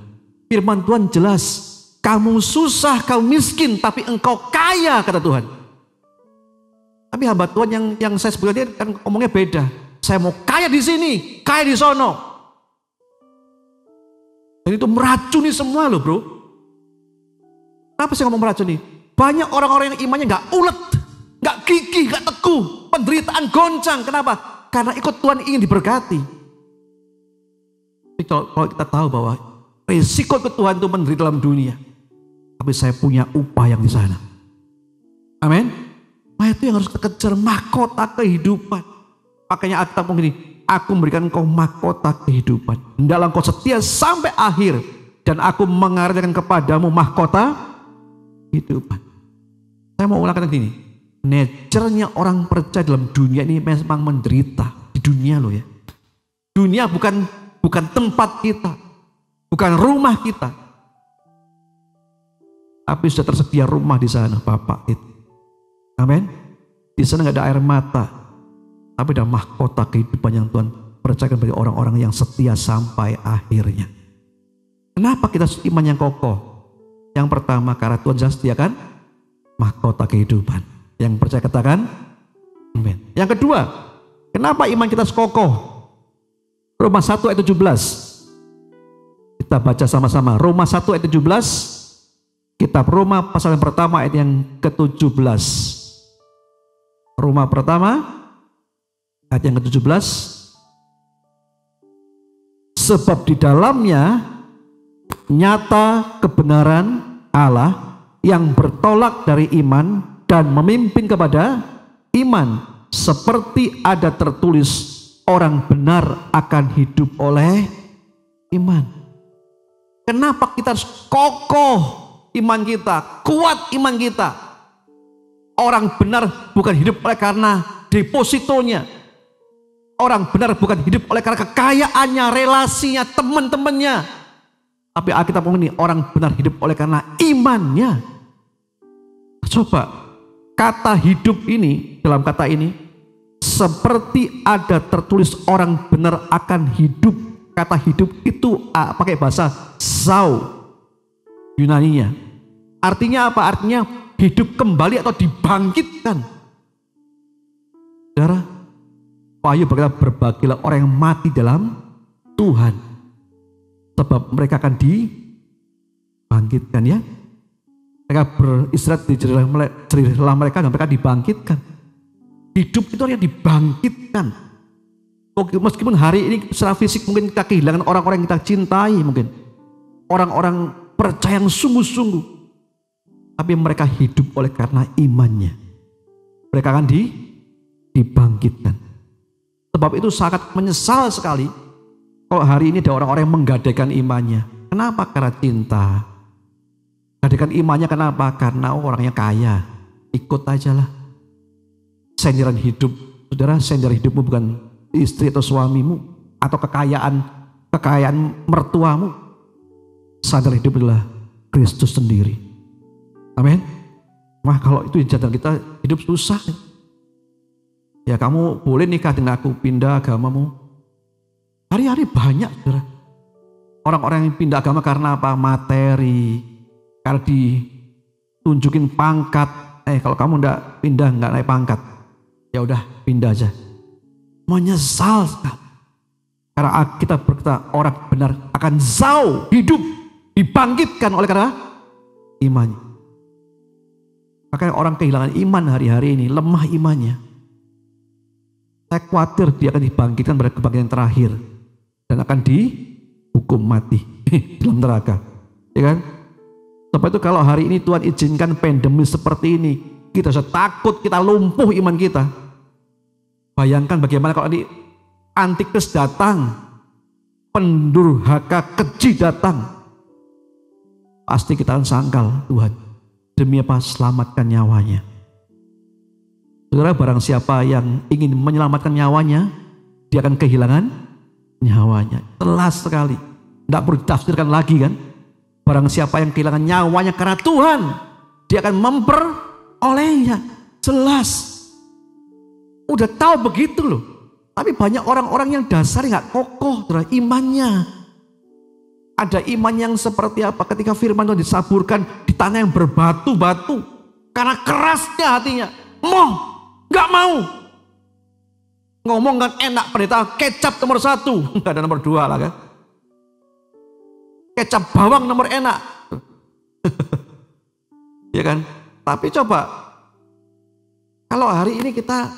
Firman Tuhan jelas. Kamu susah, kamu miskin, tapi engkau kaya kata Tuhan. Tapi hamba Tuhan yang saya sebutkan dia kan ngomongnya beda. Saya mau kaya di sini, kaya di sono. Dan itu meracuni semua loh bro. Kenapa saya ngomong meracuni? Banyak orang-orang yang imannya gak ulet, gak gigih, gak teguh. Penderitaan goncang. Kenapa? Karena ikut Tuhan ingin diberkati. Tapi kalau kita tahu bahwa risiko ikut Tuhan itu menderita dalam dunia. Tapi saya punya upah yang di sana. Amin. Nah itu yang harus kita kejar, mahkota kehidupan. Makanya Alkitab ngomong gini, aku memberikan engkau mahkota kehidupan. Hendaklah engkau setia sampai akhir. Dan aku mengaruniakan kepadamu mahkota kehidupan. Saya mau ulangkan gini. Nature-nya orang percaya dalam dunia ini memang menderita. Di dunia loh ya. Dunia bukan tempat kita. Bukan rumah kita. Tapi sudah tersedia rumah di sana Bapak itu. Amin. Di sana gak ada air mata. Tapi ada mahkota kehidupan yang Tuhan percayakan bagi orang-orang yang setia sampai akhirnya. Kenapa kita iman yang kokoh? Yang pertama karena Tuhan sudah sediakan mahkota kehidupan. Yang percaya katakan amin. Yang kedua, kenapa iman kita kokoh? Roma 1 ayat 17. Kita baca sama-sama. Roma 1 ayat 17. Kitab Roma pasal yang pertama ayat yang ke-17. Roma pertama ayat yang ke-17. Sebab di dalamnya nyata kebenaran Allah yang bertolak dari iman dan memimpin kepada iman, seperti ada tertulis, orang benar akan hidup oleh iman. Kenapa kita harus kokoh iman kita, kuat iman kita? Orang benar bukan hidup oleh karena depositonya. Orang benar bukan hidup oleh karena kekayaannya, relasinya, teman-temannya. Tapi Alkitab ngomong ini, orang benar hidup oleh karena imannya. Coba, kata hidup ini, dalam kata ini, seperti ada tertulis orang benar akan hidup. Kata hidup itu pakai bahasa zao, Yunaninya. Artinya apa? Artinya hidup kembali atau dibangkitkan. Saudara, Wahyu berkata, berbahagialah orang yang mati dalam Tuhan, sebab mereka akan dibangkitkan ya. Mereka beristirahat di jerilah mereka dan mereka dibangkitkan. Hidup itu artinya dibangkitkan. Meskipun hari ini secara fisik mungkin kita kehilangan orang-orang yang kita cintai, mungkin orang-orang percaya yang sungguh-sungguh, tapi mereka hidup oleh karena imannya. Mereka akan dibangkitkan. Sebab itu sangat menyesal sekali kalau hari ini ada orang-orang yang menggadaikan imannya. Kenapa? Karena cinta. Gadaikan imannya kenapa? Karena orangnya kaya. Ikut aja lah. Senderan hidup. Saudara, senderan hidupmu bukan istri atau suamimu atau kekayaan mertuamu. Senderan hidup adalah Kristus sendiri. Amin. Wah, kalau itu jadikan kita hidup susah. Ya kamu boleh nikah dengan aku, pindah agamamu. Hari-hari banyak, saudara. Orang-orang yang pindah agama karena apa? Materi. Karena ditunjukin pangkat. Kalau kamu enggak pindah, enggak naik pangkat, ya udah pindah aja. Menyesal sekali. Karena kita berkata orang benar akan zao, hidup, dibangkitkan oleh karena imannya. Makanya orang kehilangan iman hari-hari ini, lemah imannya. Saya khawatir dia akan dibangkitkan pada kebangkitan terakhir dan akan dihukum mati dalam neraka, ya kan? Sebab itu kalau hari ini Tuhan izinkan pandemi seperti ini, kita sudah takut, kita lumpuh iman kita. Bayangkan bagaimana kalau nanti Antikris datang, pendurhaka keji datang, pasti kita akan sangkal Tuhan. Demi apa? Selamatkan nyawanya. Saudara, barang siapa yang ingin menyelamatkan nyawanya, dia akan kehilangan nyawanya. Jelas sekali. Tidak perlu ditafsirkan lagi kan. Barang siapa yang kehilangan nyawanya karena Tuhan, dia akan memperolehnya. Jelas. Udah tahu begitu loh. Tapi banyak orang-orang yang dasarnya gak kokoh, saudara, imannya. Ada iman yang seperti apa? Ketika firman Tuhan disaburkan di tanah yang berbatu-batu. Karena kerasnya hatinya. Gak mau. Ngomong kan enak, pendeta kecap nomor 1. Gak ada nomor 2 lah kan. Kecap bawang nomor enak. Ya kan. Tapi coba. Kalau hari ini kita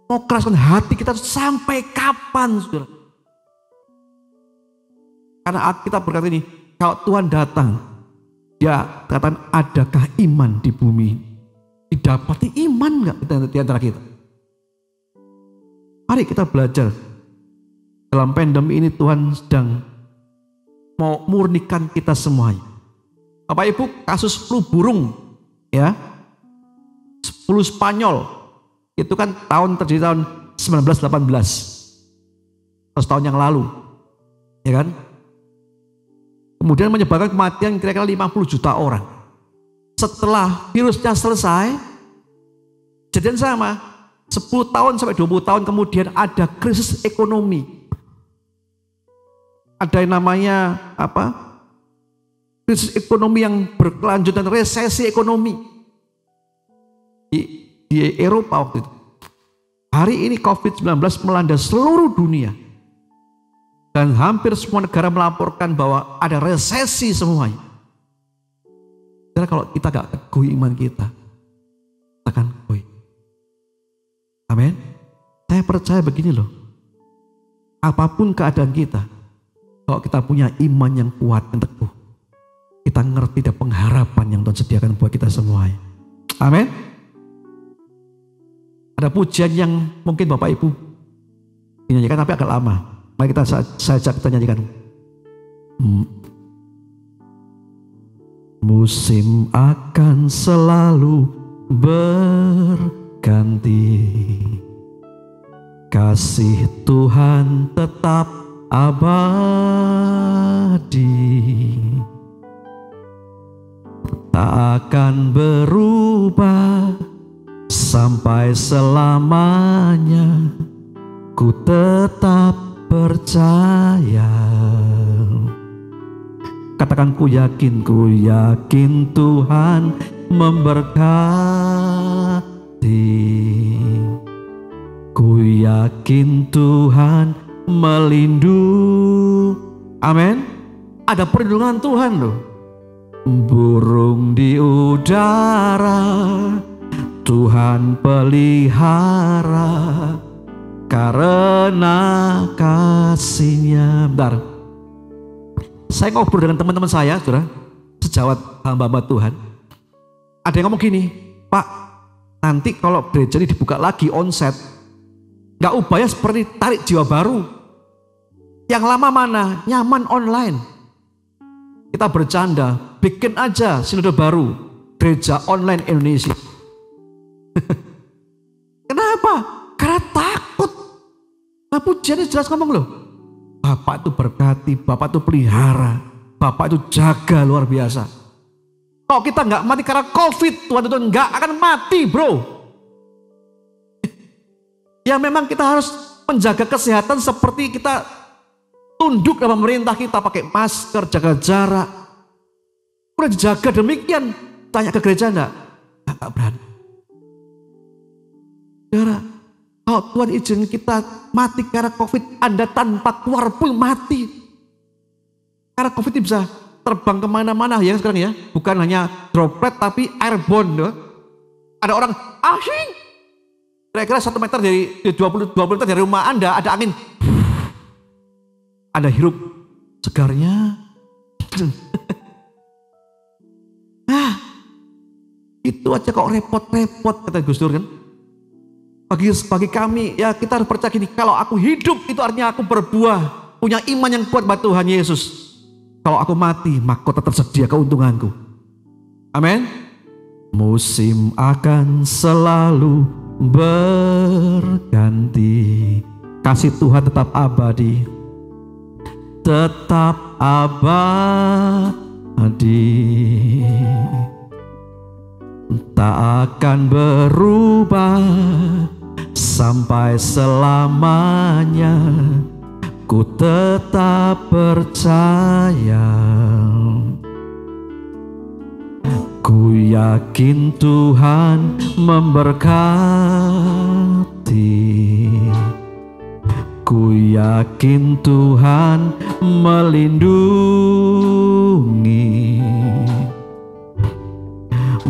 mau keraskan hati kita sampai kapan, saudara? Karena kita berkata ini, kalau Tuhan datang, dia katakan adakah iman di bumi? Didapati iman enggak di antara kita? Mari kita belajar. Dalam pandemi ini Tuhan sedang mau murnikan kita semuanya. Bapak Ibu, kasus flu burung ya, flu Spanyol itu kan terjadi tahun 1918, 100 tahun yang lalu, ya kan? Kemudian menyebabkan kematian kira-kira 50 juta orang. Setelah virusnya selesai, kejadian sama. 10 tahun sampai 20 tahun kemudian ada krisis ekonomi. Ada yang namanya apa? Krisis ekonomi yang berkelanjutan, resesi ekonomi di Eropa waktu itu. Hari ini COVID-19 melanda seluruh dunia. Dan hampir semua negara melaporkan bahwa ada resesi semuanya. Karena kalau kita gak teguh iman kita akan teguh. Amin. Saya percaya begini loh. Apapun keadaan kita, kalau kita punya iman yang kuat dan teguh, kita ngerti ada pengharapan yang Tuhan sediakan buat kita semuanya. Amin. Ada pujian yang mungkin Bapak Ibu dinyanyikan tapi agak lama. Mari saya ajak kita nyanyikan. Musim akan selalu berganti. Kasih Tuhan tetap abadi, tak akan berubah sampai selamanya. Ku tetap percaya. Katakan ku yakin Tuhan memberkati. Ku yakin Tuhan melindungi. Amin. Ada perlindungan Tuhan loh. Burung di udara Tuhan pelihara karena kasih-Nya. Bentar, saya ngobrol dengan teman-teman saya, saudara, sejawat hamba-hamba Tuhan. Ada yang ngomong gini, Pak, nanti kalau gereja ini dibuka lagi onset, gak ubahnya seperti tarik jiwa baru. Yang lama mana? Nyaman online. Kita bercanda, bikin aja sinode baru, gereja online Indonesia. Kenapa? Karena takut. Nah, pujiannya jelas ngomong loh. Bapak itu berkati, Bapak itu pelihara, Bapak itu jaga luar biasa. Kalau kita nggak mati karena COVID, Tuhan itu nggak akan mati, bro. Ya memang kita harus menjaga kesehatan seperti kita tunduk dalam pemerintah kita, pakai masker, jaga jarak. Udah dijaga demikian, tanya ke gereja enggak? Enggak berani. Saudara, kalau Tuhan izin kita mati karena COVID, Anda tanpa keluar pun mati. Karena COVID ini bisa terbang kemana-mana ya sekarang ya. Bukan hanya droplet tapi airborne. Ya. Ada orang asing. Kira-kira 1 meter dari 20 meter dari rumah Anda ada angin. Anda hirup segarnya. Nah, itu aja kok repot-repot kata Gus Dur kan. Bagi kami ya kita harus percaya gini, kalau aku hidup itu artinya aku berbuah, punya iman yang kuat pada Tuhan Yesus. Kalau aku mati, mahkota tersedia keuntunganku. Amin. Musim akan selalu berganti. Kasih Tuhan tetap abadi. Tetap abadi. Tak akan berubah sampai selamanya. Ku tetap percaya. Ku yakin Tuhan memberkati. Ku yakin Tuhan melindungi.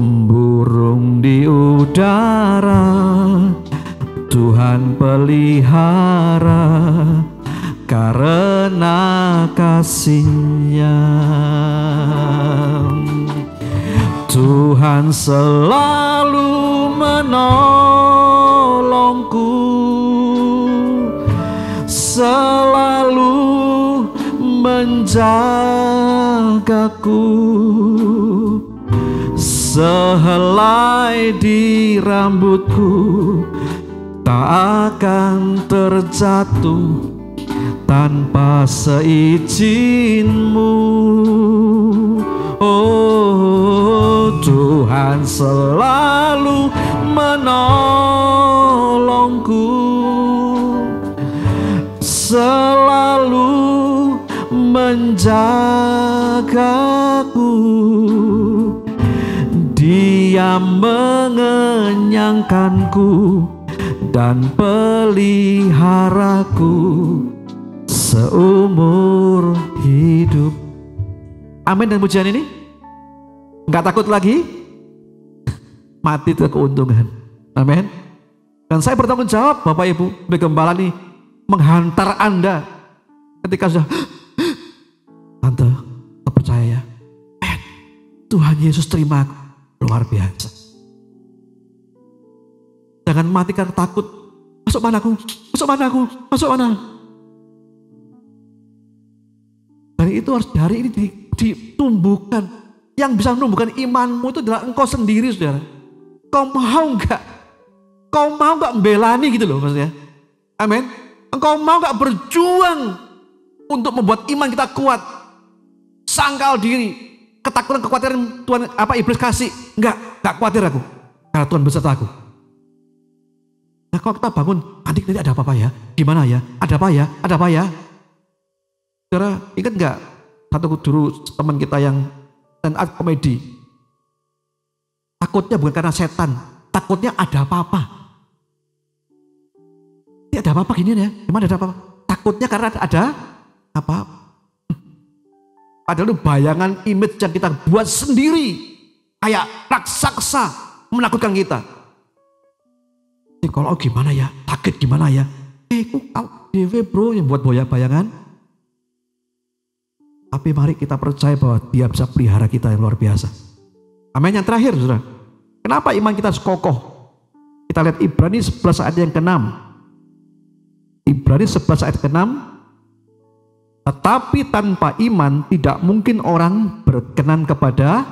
Burung di udara Tuhan pelihara karena kasih-Nya. Tuhan selalu menolongku, selalu menjagaku. Sehelai di rambutku tak akan terjatuh tanpa seizin-Mu. Oh, Tuhan selalu menolongku, selalu menjagaku. Dia mengenyangkanku dan peliharaku seumur hidup. Amin. Dan pujian ini nggak takut lagi, mati itu keuntungan. Amin. Dan saya bertanggung jawab, Bapak Ibu Gembala nih, menghantar Anda ketika sudah Tante percaya ya, Tuhan Yesus terima aku. Luar biasa. Jangan mati karena takut. Masuk mana aku? Masuk mana aku? Masuk mana? Dari itu harus hari ini ditumbuhkan. Yang bisa menumbuhkan imanmu itu adalah engkau sendiri, saudara. Kau mau nggak? Kau mau nggak membelani gitu loh maksudnya. Amin. Engkau mau nggak berjuang untuk membuat iman kita kuat? Sangkal diri, ketakutan, kekhawatiran Tuhan iblis kasih. Enggak khawatir aku. Karena Tuhan beserta aku. Nah kalau kita bangun, nanti ada apa-apa ya? Gimana ya? Ada apa ya? Ada apa ya? Saudara, ingat nggak satu dulu teman kita yang stand up komedi? Takutnya bukan karena setan, takutnya ada apa-apa. Ini ada apa-apa gini ya? Gimana ada apa-apa? Takutnya karena ada apa-apa. Padahal itu bayangan image yang kita buat sendiri, kayak raksasa menakutkan kita. Ini kalau gimana ya? Takut gimana ya? Dewe bro yang buat bayangan. Tapi mari kita percaya bahwa Dia bisa pelihara kita yang luar biasa. Amin. Yang terakhir, saudara. Kenapa iman kita harus kokoh? Kita lihat Ibrani 11 ayat yang ke-6. Ibrani 11 ayat ke-6. Tetapi tanpa iman tidak mungkin orang berkenan kepada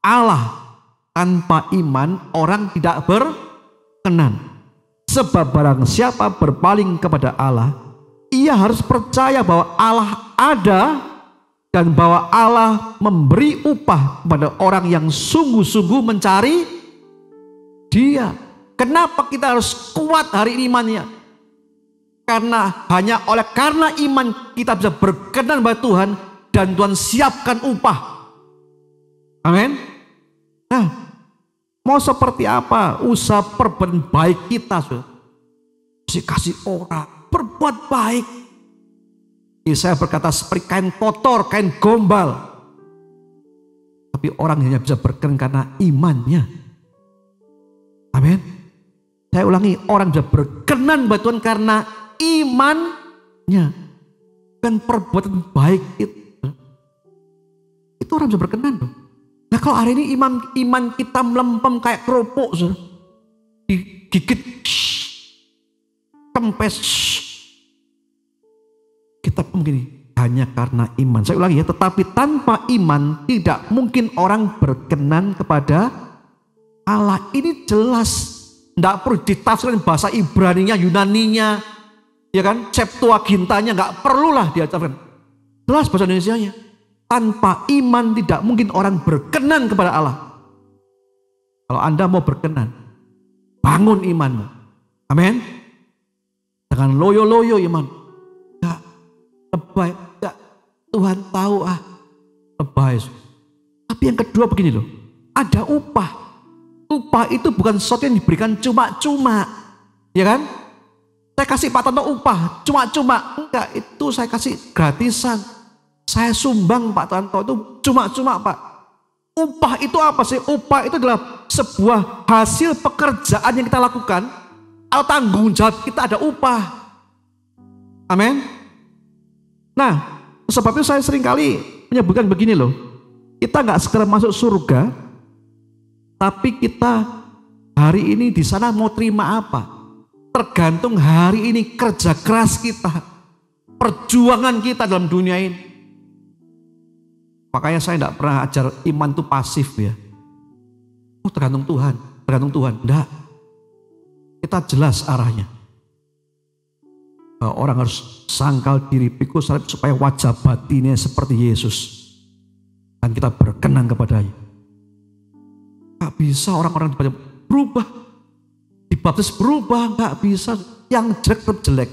Allah. Tanpa iman orang tidak berkenan. Sebab barang siapa berpaling kepada Allah, ia harus percaya bahwa Allah ada dan bahwa Allah memberi upah kepada orang yang sungguh-sungguh mencari Dia. Kenapa kita harus kuat hari ini imannya? Karena hanya karena iman kita bisa berkenan kepada Tuhan dan Tuhan siapkan upah. Amin. Nah, mau seperti apa usaha perbuatan baik kita? Kasih orang berbuat baik. Saya berkata seperti kain kotor, kain gombal. Tapi orang hanya bisa berkenan karena imannya. Amin. Saya ulangi, orang bisa berkenan kepada Tuhan karena imannya. Dan perbuatan baik itu orang bisa berkenan loh. Nah kalau hari ini iman kita melempem kayak keropok, digigit, kempes, kita begini, hanya karena iman. Saya ulangi ya, tetapi tanpa iman tidak mungkin orang berkenan kepada Allah. Ini jelas, tidak perlu ditafsirkan bahasa Ibraninya, Yunaninya, ya kan, Septuagintanya, nggak perlulah diajarkan. Jelas bahasa Indonesianya. Tanpa iman tidak mungkin orang berkenan kepada Allah. Kalau Anda mau berkenan, bangun imanmu. Amin. Jangan loyo-loyo iman. Enggak, lebay. Enggak, Tuhan tahu lebay. Tapi yang kedua begini loh, ada upah. Upah itu bukan sesuatu yang diberikan cuma-cuma. Ya kan? Saya kasih Pak Tonto upah, cuma-cuma. Enggak, itu saya kasih gratisan. Saya sumbang Pak Tonto itu cuma-cuma Pak. Upah itu apa sih? Upah itu adalah sebuah hasil pekerjaan yang kita lakukan. Atau tanggung jawab kita, ada upah. Amin. Nah, sebab itu saya seringkali menyebutkan begini loh. Kita nggak sekedar masuk surga, tapi kita hari ini di sana mau terima apa? Tergantung hari ini kerja keras kita, perjuangan kita dalam dunia ini. Makanya saya tidak pernah ajar iman itu pasif ya. Tergantung Tuhan, tergantung Tuhan. Enggak. Kita jelas arahnya. Bahwa orang harus sangkal diri, pikul salib supaya wajah batinnya seperti Yesus. Dan kita berkenan kepadanya. Gak bisa orang-orang berubah. Dibaptis berubah, gak bisa. Yang jelek tetap jelek.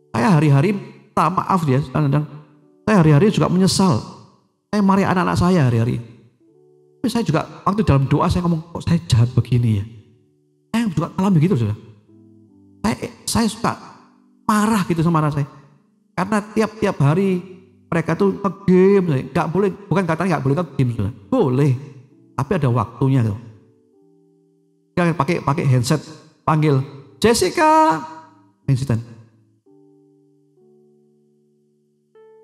Saya hari-hari, tak maaf ya, kadang-kadang saya hari-hari juga menyesal. Saya mari anak-anak saya hari-hari. Tapi saya juga waktu dalam doa saya ngomong, kok saya jahat begini ya. Saya juga alami begitu sudah. Saya suka marah gitu sama anak saya. Karena tiap hari mereka tuh nge-game. Gak boleh, bukan katanya gak boleh nge-game sudah. Boleh, tapi ada waktunya tuh. Kita pakai handset, panggil Jessica. Instan.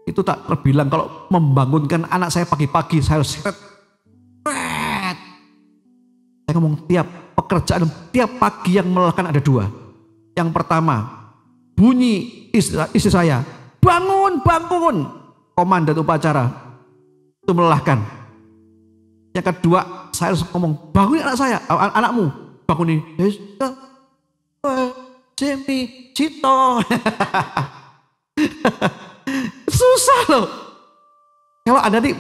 Itu tak terbilang kalau membangunkan anak saya pagi-pagi saya harus saya ngomong tiap pekerjaan tiap pagi yang melelahkan ada dua. Yang pertama bunyi istri saya, bangun komandan upacara, itu melelahkan. Yang kedua, saya harus ngomong, bangunin anak saya, anakmu, bangunin. Jamie, Cito. Susah loh. Kalau ada nih,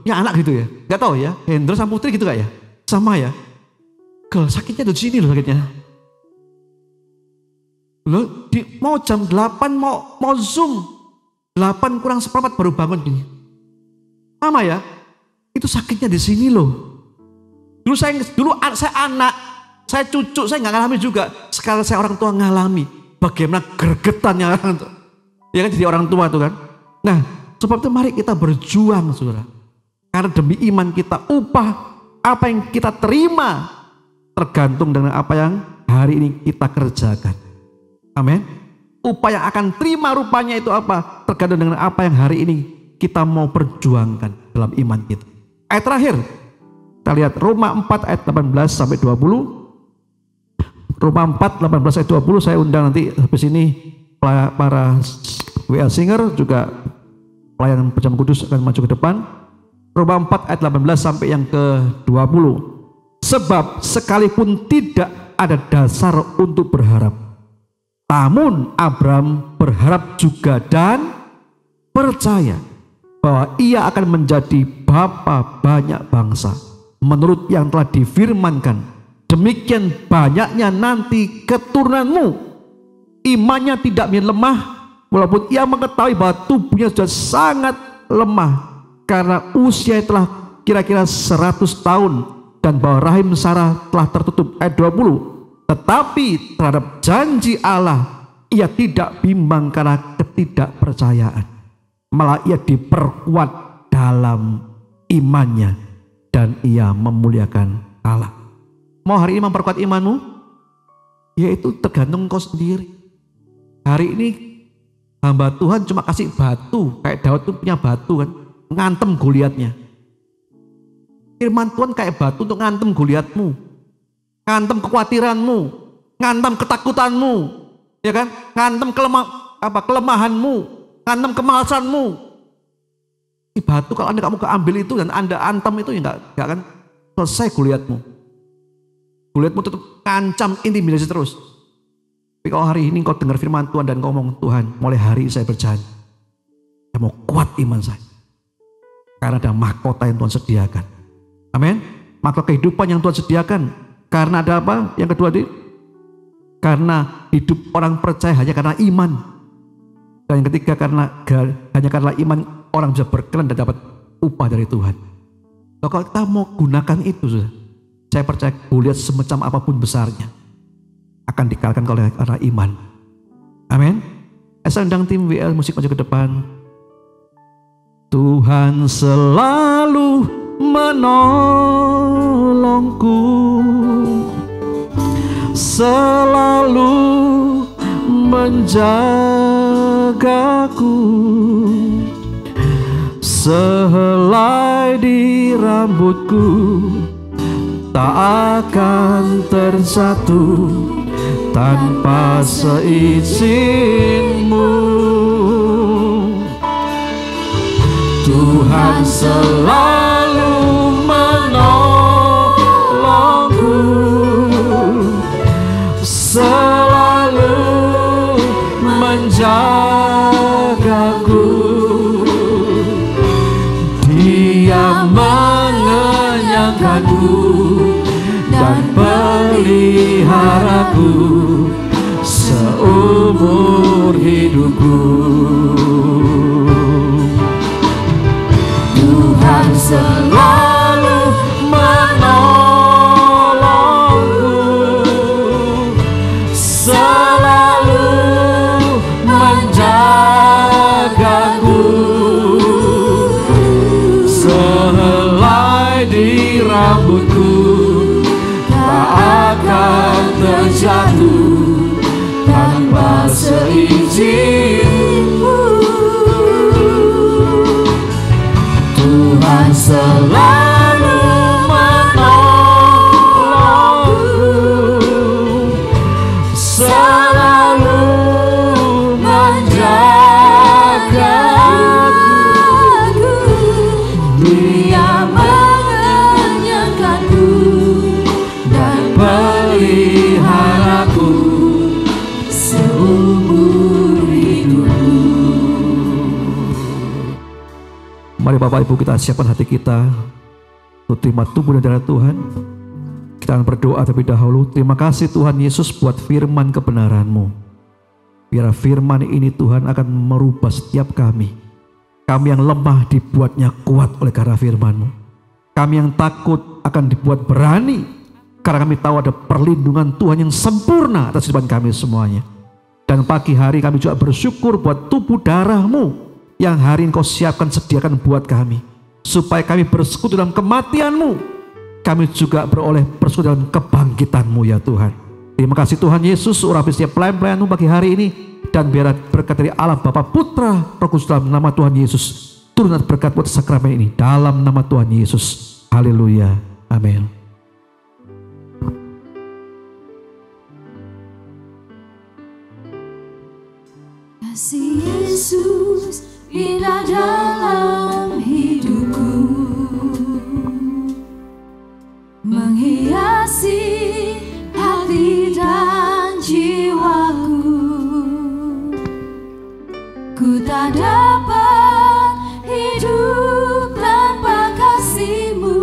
ya anak gitu ya. Gak tahu ya, Hendra sama Putri gitu gak ya? Sama ya. Sakitnya di sini loh sakitnya. Loh, mau jam 8 mau Zoom. 8 kurang seperempat baru bangun gini. Mama ya, itu sakitnya di sini loh. Dulu saya anak, saya cucu, saya nggak ngalami juga. Sekarang saya orang tua ngalami. Bagaimana gergetannya orang tua. Ya kan jadi orang tua tuh kan. Nah, sebab itu mari kita berjuang saudara. Karena demi iman kita, upah apa yang kita terima tergantung dengan apa yang hari ini kita kerjakan. Amin. Upah yang akan terima rupanya itu apa? Tergantung dengan apa yang hari ini kita mau perjuangkan dalam iman kita. Ayat terakhir, kita lihat Roma 4 ayat 18 sampai 20. Roma 4, 18 ayat 20, saya undang nanti habis ini para WA Singer juga pelayanan Pejaman Kudus akan maju ke depan. Roma 4 ayat 18 sampai yang ke-20. Sebab sekalipun tidak ada dasar untuk berharap, namun Abraham berharap juga dan percaya bahwa ia akan menjadi bapa banyak bangsa menurut yang telah difirmankan. Demikian banyaknya nanti keturunanmu. Imannya tidak menjadi lemah walaupun ia mengetahui bahwa tubuhnya sudah sangat lemah karena usia telah kira-kira 100 tahun dan bahwa rahim Sarah telah tertutup. Ayat 20. Tetapi terhadap janji Allah ia tidak bimbang karena ketidakpercayaan, malah ia diperkuat dalam imannya dan ia memuliakan Allah. Mau hari ini memperkuat imanmu? Yaitu tergantung kau sendiri. Hari ini hamba Tuhan cuma kasih batu, kayak Daud tuh punya batu kan, ngantem Goliatnya. Firman Tuhan kayak batu untuk ngantem Goliatmu, ngantem kekhawatiranmu, ngantem ketakutanmu, ya kan? Ngantem kelemahanmu, ngantem kemalasanmu. Di batu kalau Anda kamu keambil itu dan Anda antem itu ya enggak akan selesai Goliatmu. Goliatmu tetap ngancam, intimidasi terus. Tapi kalau hari ini kau dengar firman Tuhan dan kau ngomong, Tuhan mulai hari ini saya berjanji, saya mau kuat iman saya. Karena ada mahkota yang Tuhan sediakan. Amin. Mahkota kehidupan yang Tuhan sediakan. Karena ada apa? Yang kedua, karena hidup orang percaya hanya karena iman. Dan yang ketiga, hanya karena iman orang bisa berkenan dan dapat upah dari Tuhan. Kalau kita mau gunakan itu, saya percaya Goliat semacam apapun besarnya akan dikalahkan oleh karena iman. Amin. Saya undang tim WL musik maju ke depan. Tuhan selalu menolongku, selalu menjagaku, sehelai di rambutku tak akan terjatuh tanpa seizinmu. Tuhan selalu menolongku, selalu menjagaku. Dia mengenyangkanku dan peliharaku seumur hidupku. Tuhan selalu menolongku, selalu menjagaku, sehelai di rambutku tak akan terjatuh tanpa seizinmu. Tuhan selalu memeliharaku seumur hidupku. Mari Bapak Ibu kita siapkan hati kita untuk terima tubuh dan darah Tuhan. Kita akan berdoa terlebih dahulu. Terima kasih Tuhan Yesus buat firman kebenaran-Mu. Biar firman ini Tuhan akan merubah setiap kami. Kami yang lemah dibuatnya kuat oleh karena firman-Mu. Kami yang takut akan dibuat berani karena kami tahu ada perlindungan Tuhan yang sempurna atas kehidupan kami semuanya. Dan pagi hari kami juga bersyukur buat tubuh darah-Mu yang hari ini Kau siapkan sediakan buat kami, supaya kami bersekutu dalam kematian-Mu, kami juga beroleh bersekutu dalam kebangkitan-Mu ya Tuhan. Terima kasih Tuhan Yesus, urapi setiap pelayan-pelayan-Mu pagi hari ini, dan biar berkat dari Allah Bapa, Putra, Roh Kudus dalam nama Tuhan Yesus turun dan berkat buat sakramen ini dalam nama Tuhan Yesus. Haleluya, amin. Kasih Yesus indah dalam hidupku, menghiasi hati dan jiwaku. Ku tak dapat hidup tanpa kasih-Mu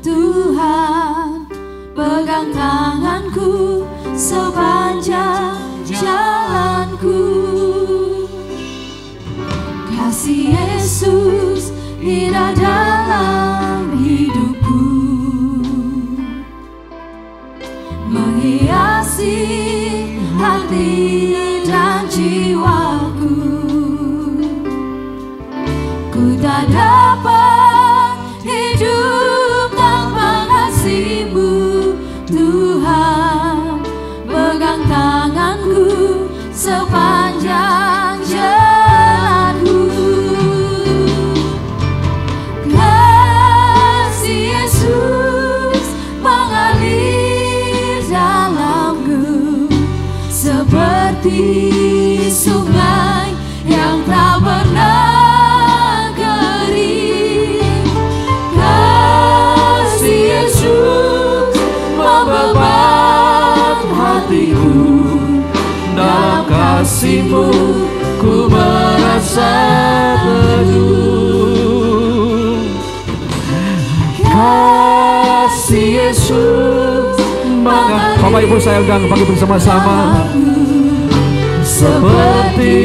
Tuhan. Pegang tanganku sepanjang jalanku. Kasih Yesus indah dalam hidupku, menghiasi hati dan jiwaku. Ku tak dapat hidup tanpa kasih-Mu Tuhan. Pegang tanganku sepanjang jalanku. Kasih Yesus mengalir dalamku seperti sungai yang tak pernah kering. Kasih Yesus membebat hatiku, dalam kasih-Mu ku merasa teduh. Kasih Yesus mengalir. Bapak Ibu saya undang pagi bersama-sama. Seperti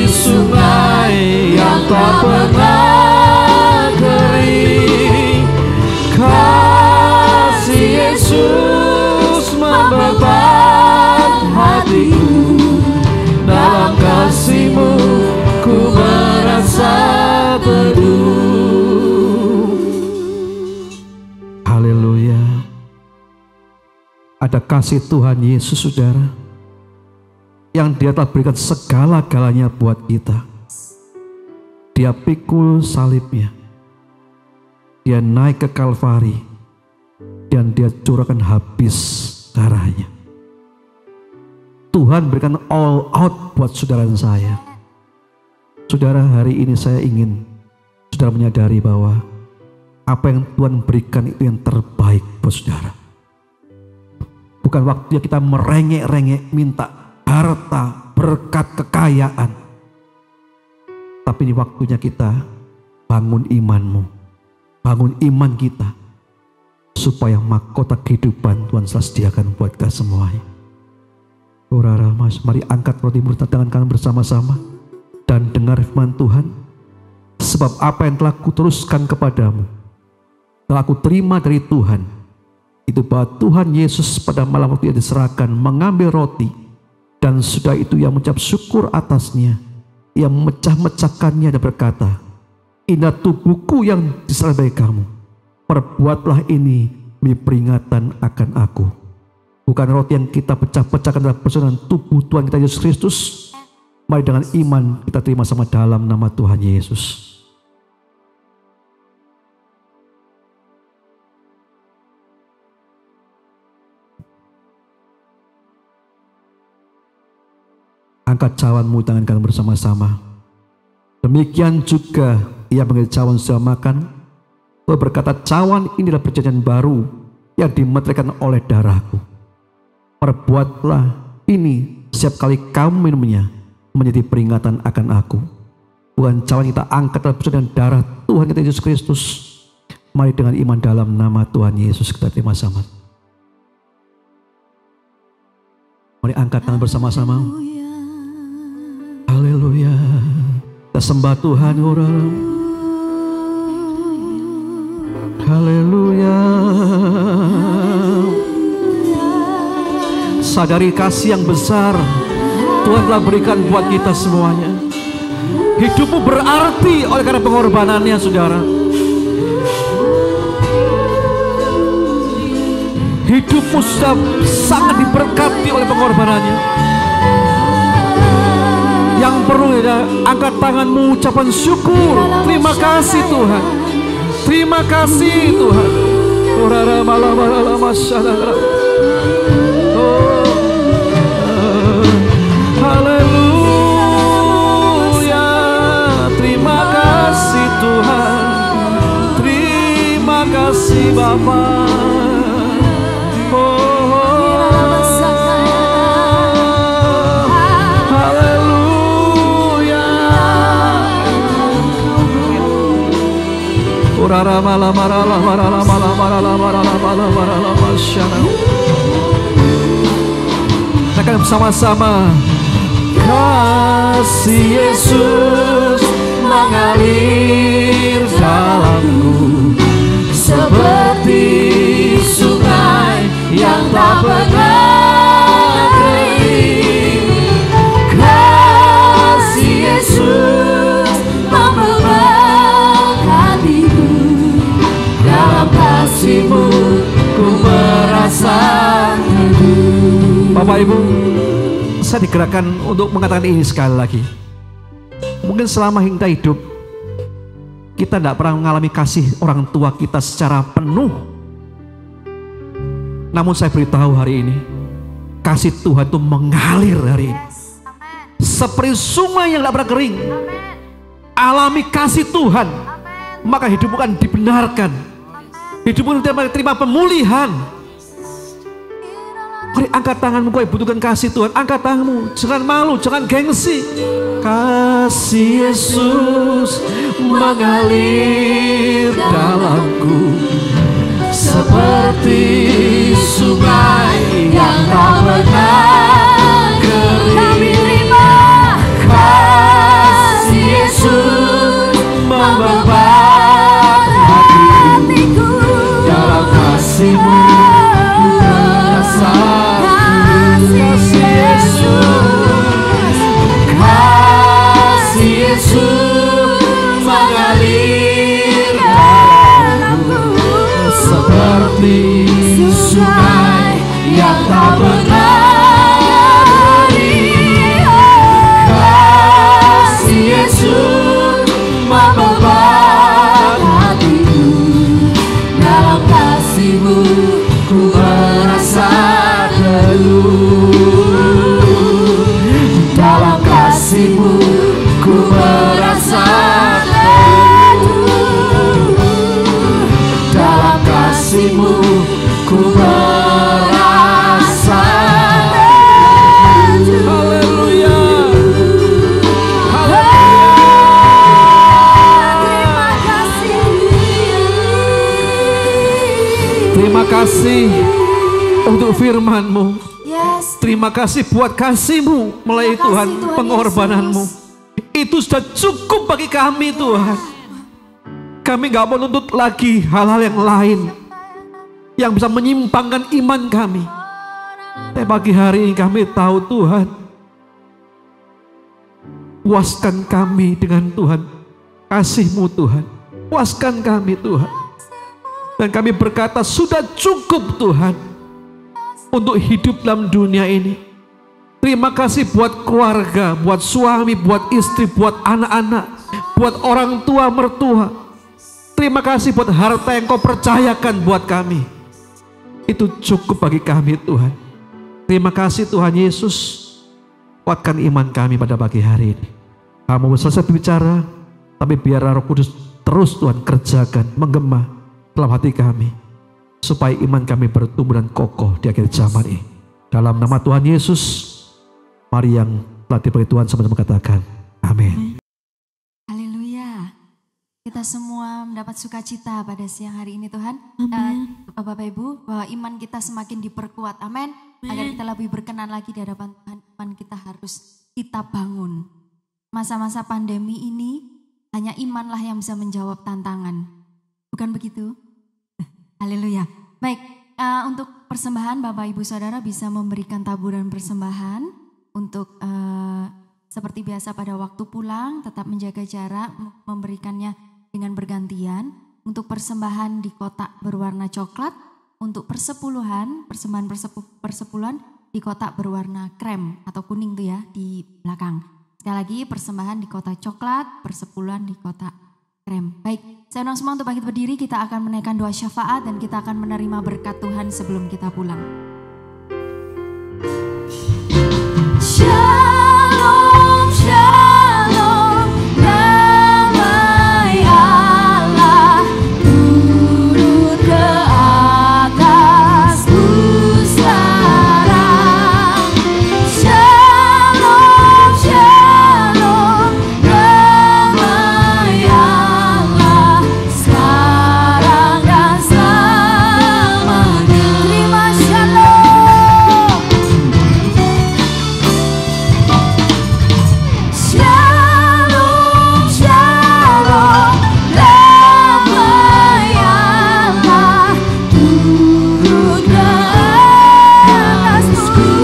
sungai yang tak pernah kering. Kasih Yesus membebat hatiku, dalam kasih-Mu ku merasa teduh. Haleluya. Ada kasih Tuhan Yesus saudara, yang Dia telah berikan segala-galanya buat kita. Dia pikul salibnya, Dia naik ke Kalvari, dan Dia curahkan habis darahnya. Tuhan berikan all out buat saudara dan saya. Saudara, hari ini saya ingin saudara menyadari bahwa apa yang Tuhan berikan itu yang terbaik buat saudara. Bukan waktunya kita merengek-rengek minta harta, berkat, kekayaan. Tapi ini waktunya kita bangun imanmu, bangun iman kita, supaya mahkota kehidupan Tuhan telah sediakan buat kita semuanya. Saudara, mari angkat roti murtad tangan kanan bersama-sama dan dengar firman Tuhan. Sebab apa yang telah kuteruskan kepadamu, telah aku terima dari Tuhan, itu bahwa Tuhan Yesus pada malam waktu Ia diserahkan mengambil roti, dan sudah itu Ia mengucap syukur atasnya. Ia memecah-mecahkannya dan berkata, "Inilah tubuhku yang diserahkan bagi kamu. Perbuatlah ini demi peringatan akan aku." Bukan roti yang kita pecah-pecahkan dalam persaudaraan tubuh Tuhan kita Yesus Kristus. Mari dengan iman kita terima sama dalam nama Tuhan Yesus. Angkat cawanmu tangan kanan bersama-sama. Demikian juga Ia mengambil cawan setelah makan, lalu berkata, "Cawan inilah perjanjian baru yang dimeteraikan oleh darahku. perbuatlah ini setiap kali kamu minumnya menjadi peringatan akan aku. Bukan cawan kita angkat dalam dengan darah Tuhan kita Yesus Kristus. Mari dengan iman dalam nama Tuhan Yesus kita terima sama. Mari angkat tangan bersama-sama. Haleluya. Kita sembah Tuhan orang. Haleluya. Sadari kasih yang besar Tuhan telah berikan buat kita semuanya. Hidupmu berarti oleh karena pengorbanannya, saudara. Hidupmu sudah sangat diberkati oleh pengorbanannya. Yang perlu ya, angkat tanganmu ucapan syukur. Terima kasih Tuhan. Terima kasih Tuhan. Haleluya. Terima kasih Tuhan. Terima kasih Bapa. Kita bersama-sama. Kasih Yesus mengalir dalamku seperti sungai yang tak pernah kering. Kasih Yesus memeluk hatiku, dalam kasih-Mu ku merasa teduh. Bapak Ibu, saya digerakkan untuk mengatakan ini sekali lagi. Mungkin selama kita hidup, kita tidak pernah mengalami kasih orang tua kita secara penuh. Namun saya beritahu hari ini, kasih Tuhan itu mengalir hari ini. Seperti sungai yang tidak pernah kering. Alami kasih Tuhan, maka hidupmu akan dibenarkan. Hidupmu terima pemulihan. Mari angkat tanganmu, kau butuhkan kasih Tuhan. Angkat tanganmu, jangan malu, jangan gengsi. Kasih Yesus mengalir dalamku seperti sungai yang tak pernah kering. Kasih Yesus membebat hatiku, dalam kasih-Mu kasih Yesus mengalir dalamku seperti sungai yang tak pernah kering. Kasih Yesus membebat hatiku, dalam kasih-Mu ku merasa teduh. Dalam kasih-Mu ku merasa teduh. Dalam kasih-Mu ku merasa teduh. Haleluya. Terima kasih. Terima kasih untuk firman-Mu. Yes. Terima kasih buat kasih-Mu melalui Terima kasih, Tuhan, Tuhan pengorbanan-Mu. Itu sudah cukup bagi kami Tuhan. Kami gak mau menuntut lagi hal-hal yang lain yang bisa menyimpangkan iman kami. Tapi pagi hari ini kami tahu Tuhan, puaskan kami dengan Tuhan, kasih-Mu Tuhan. Puaskan kami Tuhan. Dan kami berkata sudah cukup Tuhan untuk hidup dalam dunia ini. Terima kasih buat keluarga, buat suami, buat istri, buat anak-anak, buat orang tua mertua. Terima kasih buat harta yang Kau percayakan buat kami. Itu cukup bagi kami Tuhan. Terima kasih Tuhan Yesus. Kuatkan iman kami pada pagi hari ini. Kamu selesai berbicara, tapi biar Roh Kudus terus Tuhan kerjakan, menggema dalam hati kami, supaya iman kami bertumbuh dan kokoh di akhir zaman ini. Dalam nama Tuhan Yesus, mari yang telah diberkati Tuhan sama-sama katakan amin. Haleluya. Kita semua mendapat sukacita pada siang hari ini Tuhan. Bapak Ibu, bahwa iman kita semakin diperkuat. Amin. Agar kita lebih berkenan lagi di hadapan Tuhan, iman kita harus kita bangun. Masa-masa pandemi ini hanya imanlah yang bisa menjawab tantangan. Bukan begitu? Haleluya. Baik, untuk persembahan Bapak Ibu Saudara bisa memberikan taburan persembahan untuk seperti biasa pada waktu pulang tetap menjaga jarak, memberikannya dengan bergantian. Untuk persembahan di kotak berwarna coklat, untuk persepuluhan, persembahan persepuluhan di kotak berwarna krem atau kuning tuh ya di belakang. Sekali lagi persembahan di kotak coklat, persepuluhan di kotak krem. Baik, saya undang semua untuk bangkit berdiri, kita akan menaikkan doa syafaat dan kita akan menerima berkat Tuhan sebelum kita pulang. Shalom, shalom, damai Allah turun ke atas pusara. Shalom, shalom, damai Allah sekarang dan selamanya. Terima shalom. Shalom, shalom, damai Allah turun ke atasmu,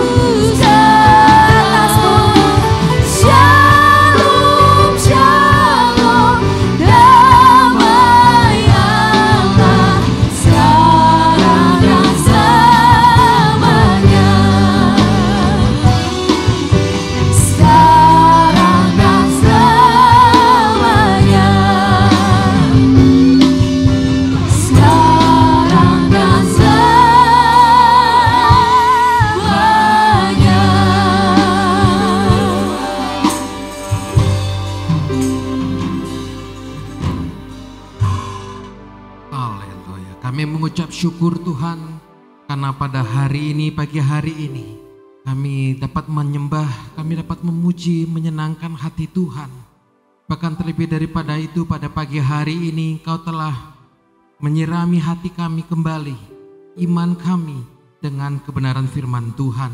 Shalom, shalom, damai Allah sekarang dan selamanya. Sekarang dan selamanya. Sekarang dan selamanya. Haleluya. Kami mengucap syukur Tuhan karena pada hari ini, pagi hari ini kami dapat menyembah, kami dapat memuji, menyenangkan hati Tuhan. Bahkan terlebih daripada itu, pada pagi hari ini Engkau telah menyirami hati kami kembali, iman kami dengan kebenaran firman Tuhan.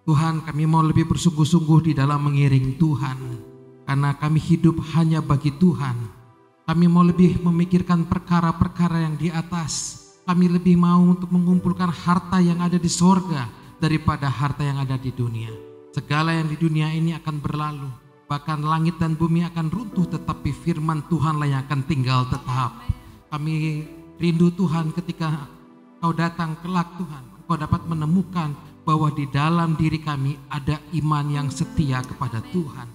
Tuhan, kami mau lebih bersungguh-sungguh di dalam mengiring Tuhan, karena kami hidup hanya bagi Tuhan. Kami mau lebih memikirkan perkara-perkara yang di atas. Kami lebih mau untuk mengumpulkan harta yang ada di sorga daripada harta yang ada di dunia. Segala yang di dunia ini akan berlalu, bahkan langit dan bumi akan runtuh, tetapi firman Tuhanlah yang akan tinggal tetap. Kami rindu Tuhan ketika Kau datang kelak Tuhan, Kau dapat menemukan bahwa di dalam diri kami ada iman yang setia kepada Tuhan.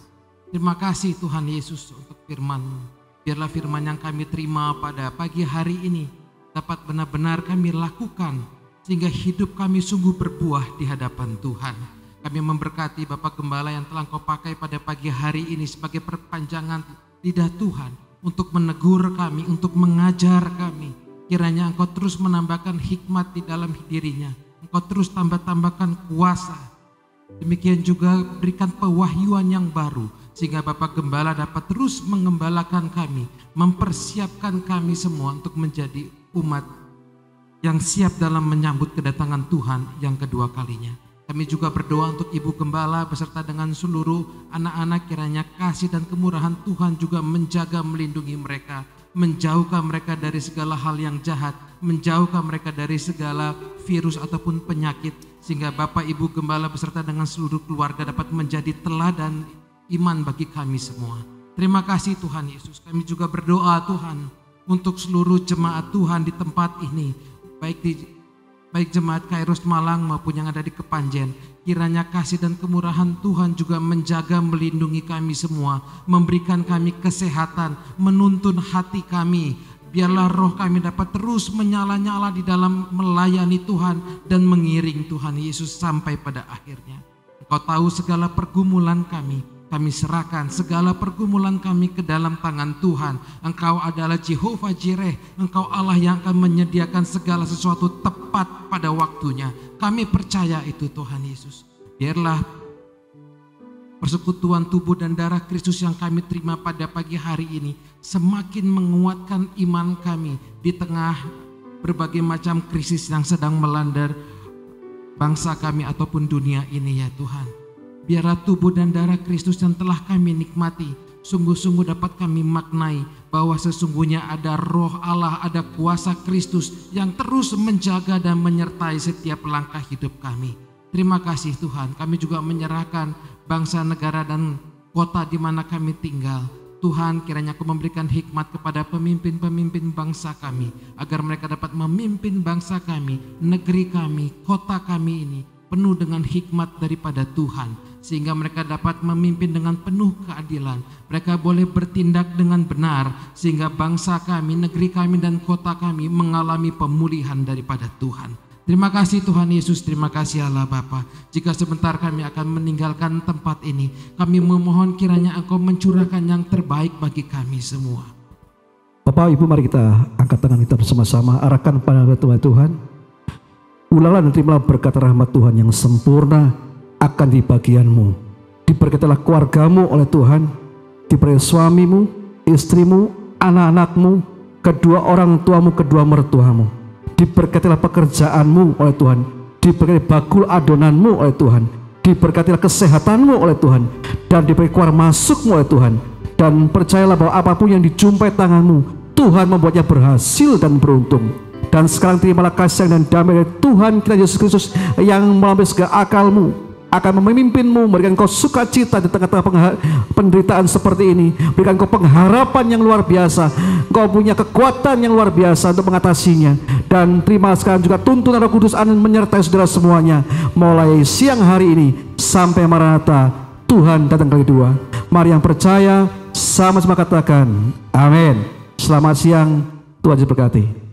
Terima kasih Tuhan Yesus untuk firman-Mu. Biarlah firman yang kami terima pada pagi hari ini dapat benar-benar kami lakukan, sehingga hidup kami sungguh berbuah di hadapan Tuhan. Kami memberkati Bapak Gembala yang telah Kau pakai pada pagi hari ini sebagai perpanjangan lidah Tuhan untuk menegur kami, untuk mengajar kami. Kiranya Engkau terus menambahkan hikmat di dalam dirinya. Engkau terus tambahkan kuasa. Demikian juga berikan pewahyuan yang baru, sehingga Bapak Gembala dapat terus mengembalakan kami, mempersiapkan kami semua untuk menjadi umat yang siap dalam menyambut kedatangan Tuhan yang kedua kalinya. Kami juga berdoa untuk Ibu Gembala beserta dengan seluruh anak-anak, kiranya kasih dan kemurahan Tuhan juga menjaga, melindungi mereka, menjauhkan mereka dari segala hal yang jahat, menjauhkan mereka dari segala virus ataupun penyakit, sehingga Bapak Ibu Gembala beserta dengan seluruh keluarga dapat menjadi teladan iman bagi kami semua. Terima kasih Tuhan Yesus. Kami juga berdoa Tuhan untuk seluruh jemaat Tuhan di tempat ini, baik jemaat Kairos Malang maupun yang ada di Kepanjen. Kiranya kasih dan kemurahan Tuhan juga menjaga, melindungi kami semua, memberikan kami kesehatan, menuntun hati kami. Biarlah roh kami dapat terus menyala-nyala di dalam melayani Tuhan dan mengiring Tuhan Yesus sampai pada akhirnya. Engkau tahu segala pergumulan kami, Kami serahkan segala pergumulan kami ke dalam tangan Tuhan. Engkau adalah Jehovah Jireh. Engkau Allah yang akan menyediakan segala sesuatu tepat pada waktunya. Kami percaya itu Tuhan Yesus. Biarlah persekutuan tubuh dan darah Kristus yang kami terima pada pagi hari ini semakin menguatkan iman kami di tengah berbagai macam krisis yang sedang melanda bangsa kami ataupun dunia ini ya Tuhan. Biarlah tubuh dan darah Kristus yang telah kami nikmati sungguh-sungguh dapat kami maknai bahwa sesungguhnya ada roh Allah, ada kuasa Kristus yang terus menjaga dan menyertai setiap langkah hidup kami. Terima kasih Tuhan, kami juga menyerahkan bangsa, negara dan kota di mana kami tinggal. Tuhan, kiranya Kau memberikan hikmat kepada pemimpin-pemimpin bangsa kami agar mereka dapat memimpin bangsa kami, negeri kami, kota kami ini penuh dengan hikmat daripada Tuhan. Sehingga mereka dapat memimpin dengan penuh keadilan. Mereka boleh bertindak dengan benar sehingga bangsa kami, negeri kami dan kota kami mengalami pemulihan daripada Tuhan. Terima kasih Tuhan Yesus, terima kasih Allah Bapa. Jika sebentar kami akan meninggalkan tempat ini, kami memohon kiranya Engkau mencurahkan yang terbaik bagi kami semua. Bapak Ibu, mari kita angkat tangan kita bersama-sama, arahkan pada Tuhan. Ulanglah dan terimalah berkat rahmat Tuhan yang sempurna akan di bagianmu. Diberkatilah keluargamu oleh Tuhan, diberkati suamimu, istrimu, anak-anakmu, kedua orang tuamu, kedua mertuamu. Diberkatilah pekerjaanmu oleh Tuhan, diberkati bakul adonanmu oleh Tuhan, diberkatilah kesehatanmu oleh Tuhan, dan diberkati keluar masukmu oleh Tuhan. Dan percayalah bahwa apapun yang dijumpai tanganmu, Tuhan membuatnya berhasil dan beruntung. Dan sekarang terimalah kasih dan damai dari Tuhan kita Yesus Kristus yang melampaui segala akalmu, akan memimpinmu, memberikan kau sukacita di tengah-tengah penderitaan seperti ini, berikan kau pengharapan yang luar biasa, kau punya kekuatan yang luar biasa untuk mengatasinya. Dan terima sekarang juga tuntunan Roh Kudus akan menyertai saudara semuanya mulai siang hari ini sampai Maranatha Tuhan datang kali kedua. Mari yang percaya sama-sama katakan amin. Selamat siang, Tuhan Yesus berkati.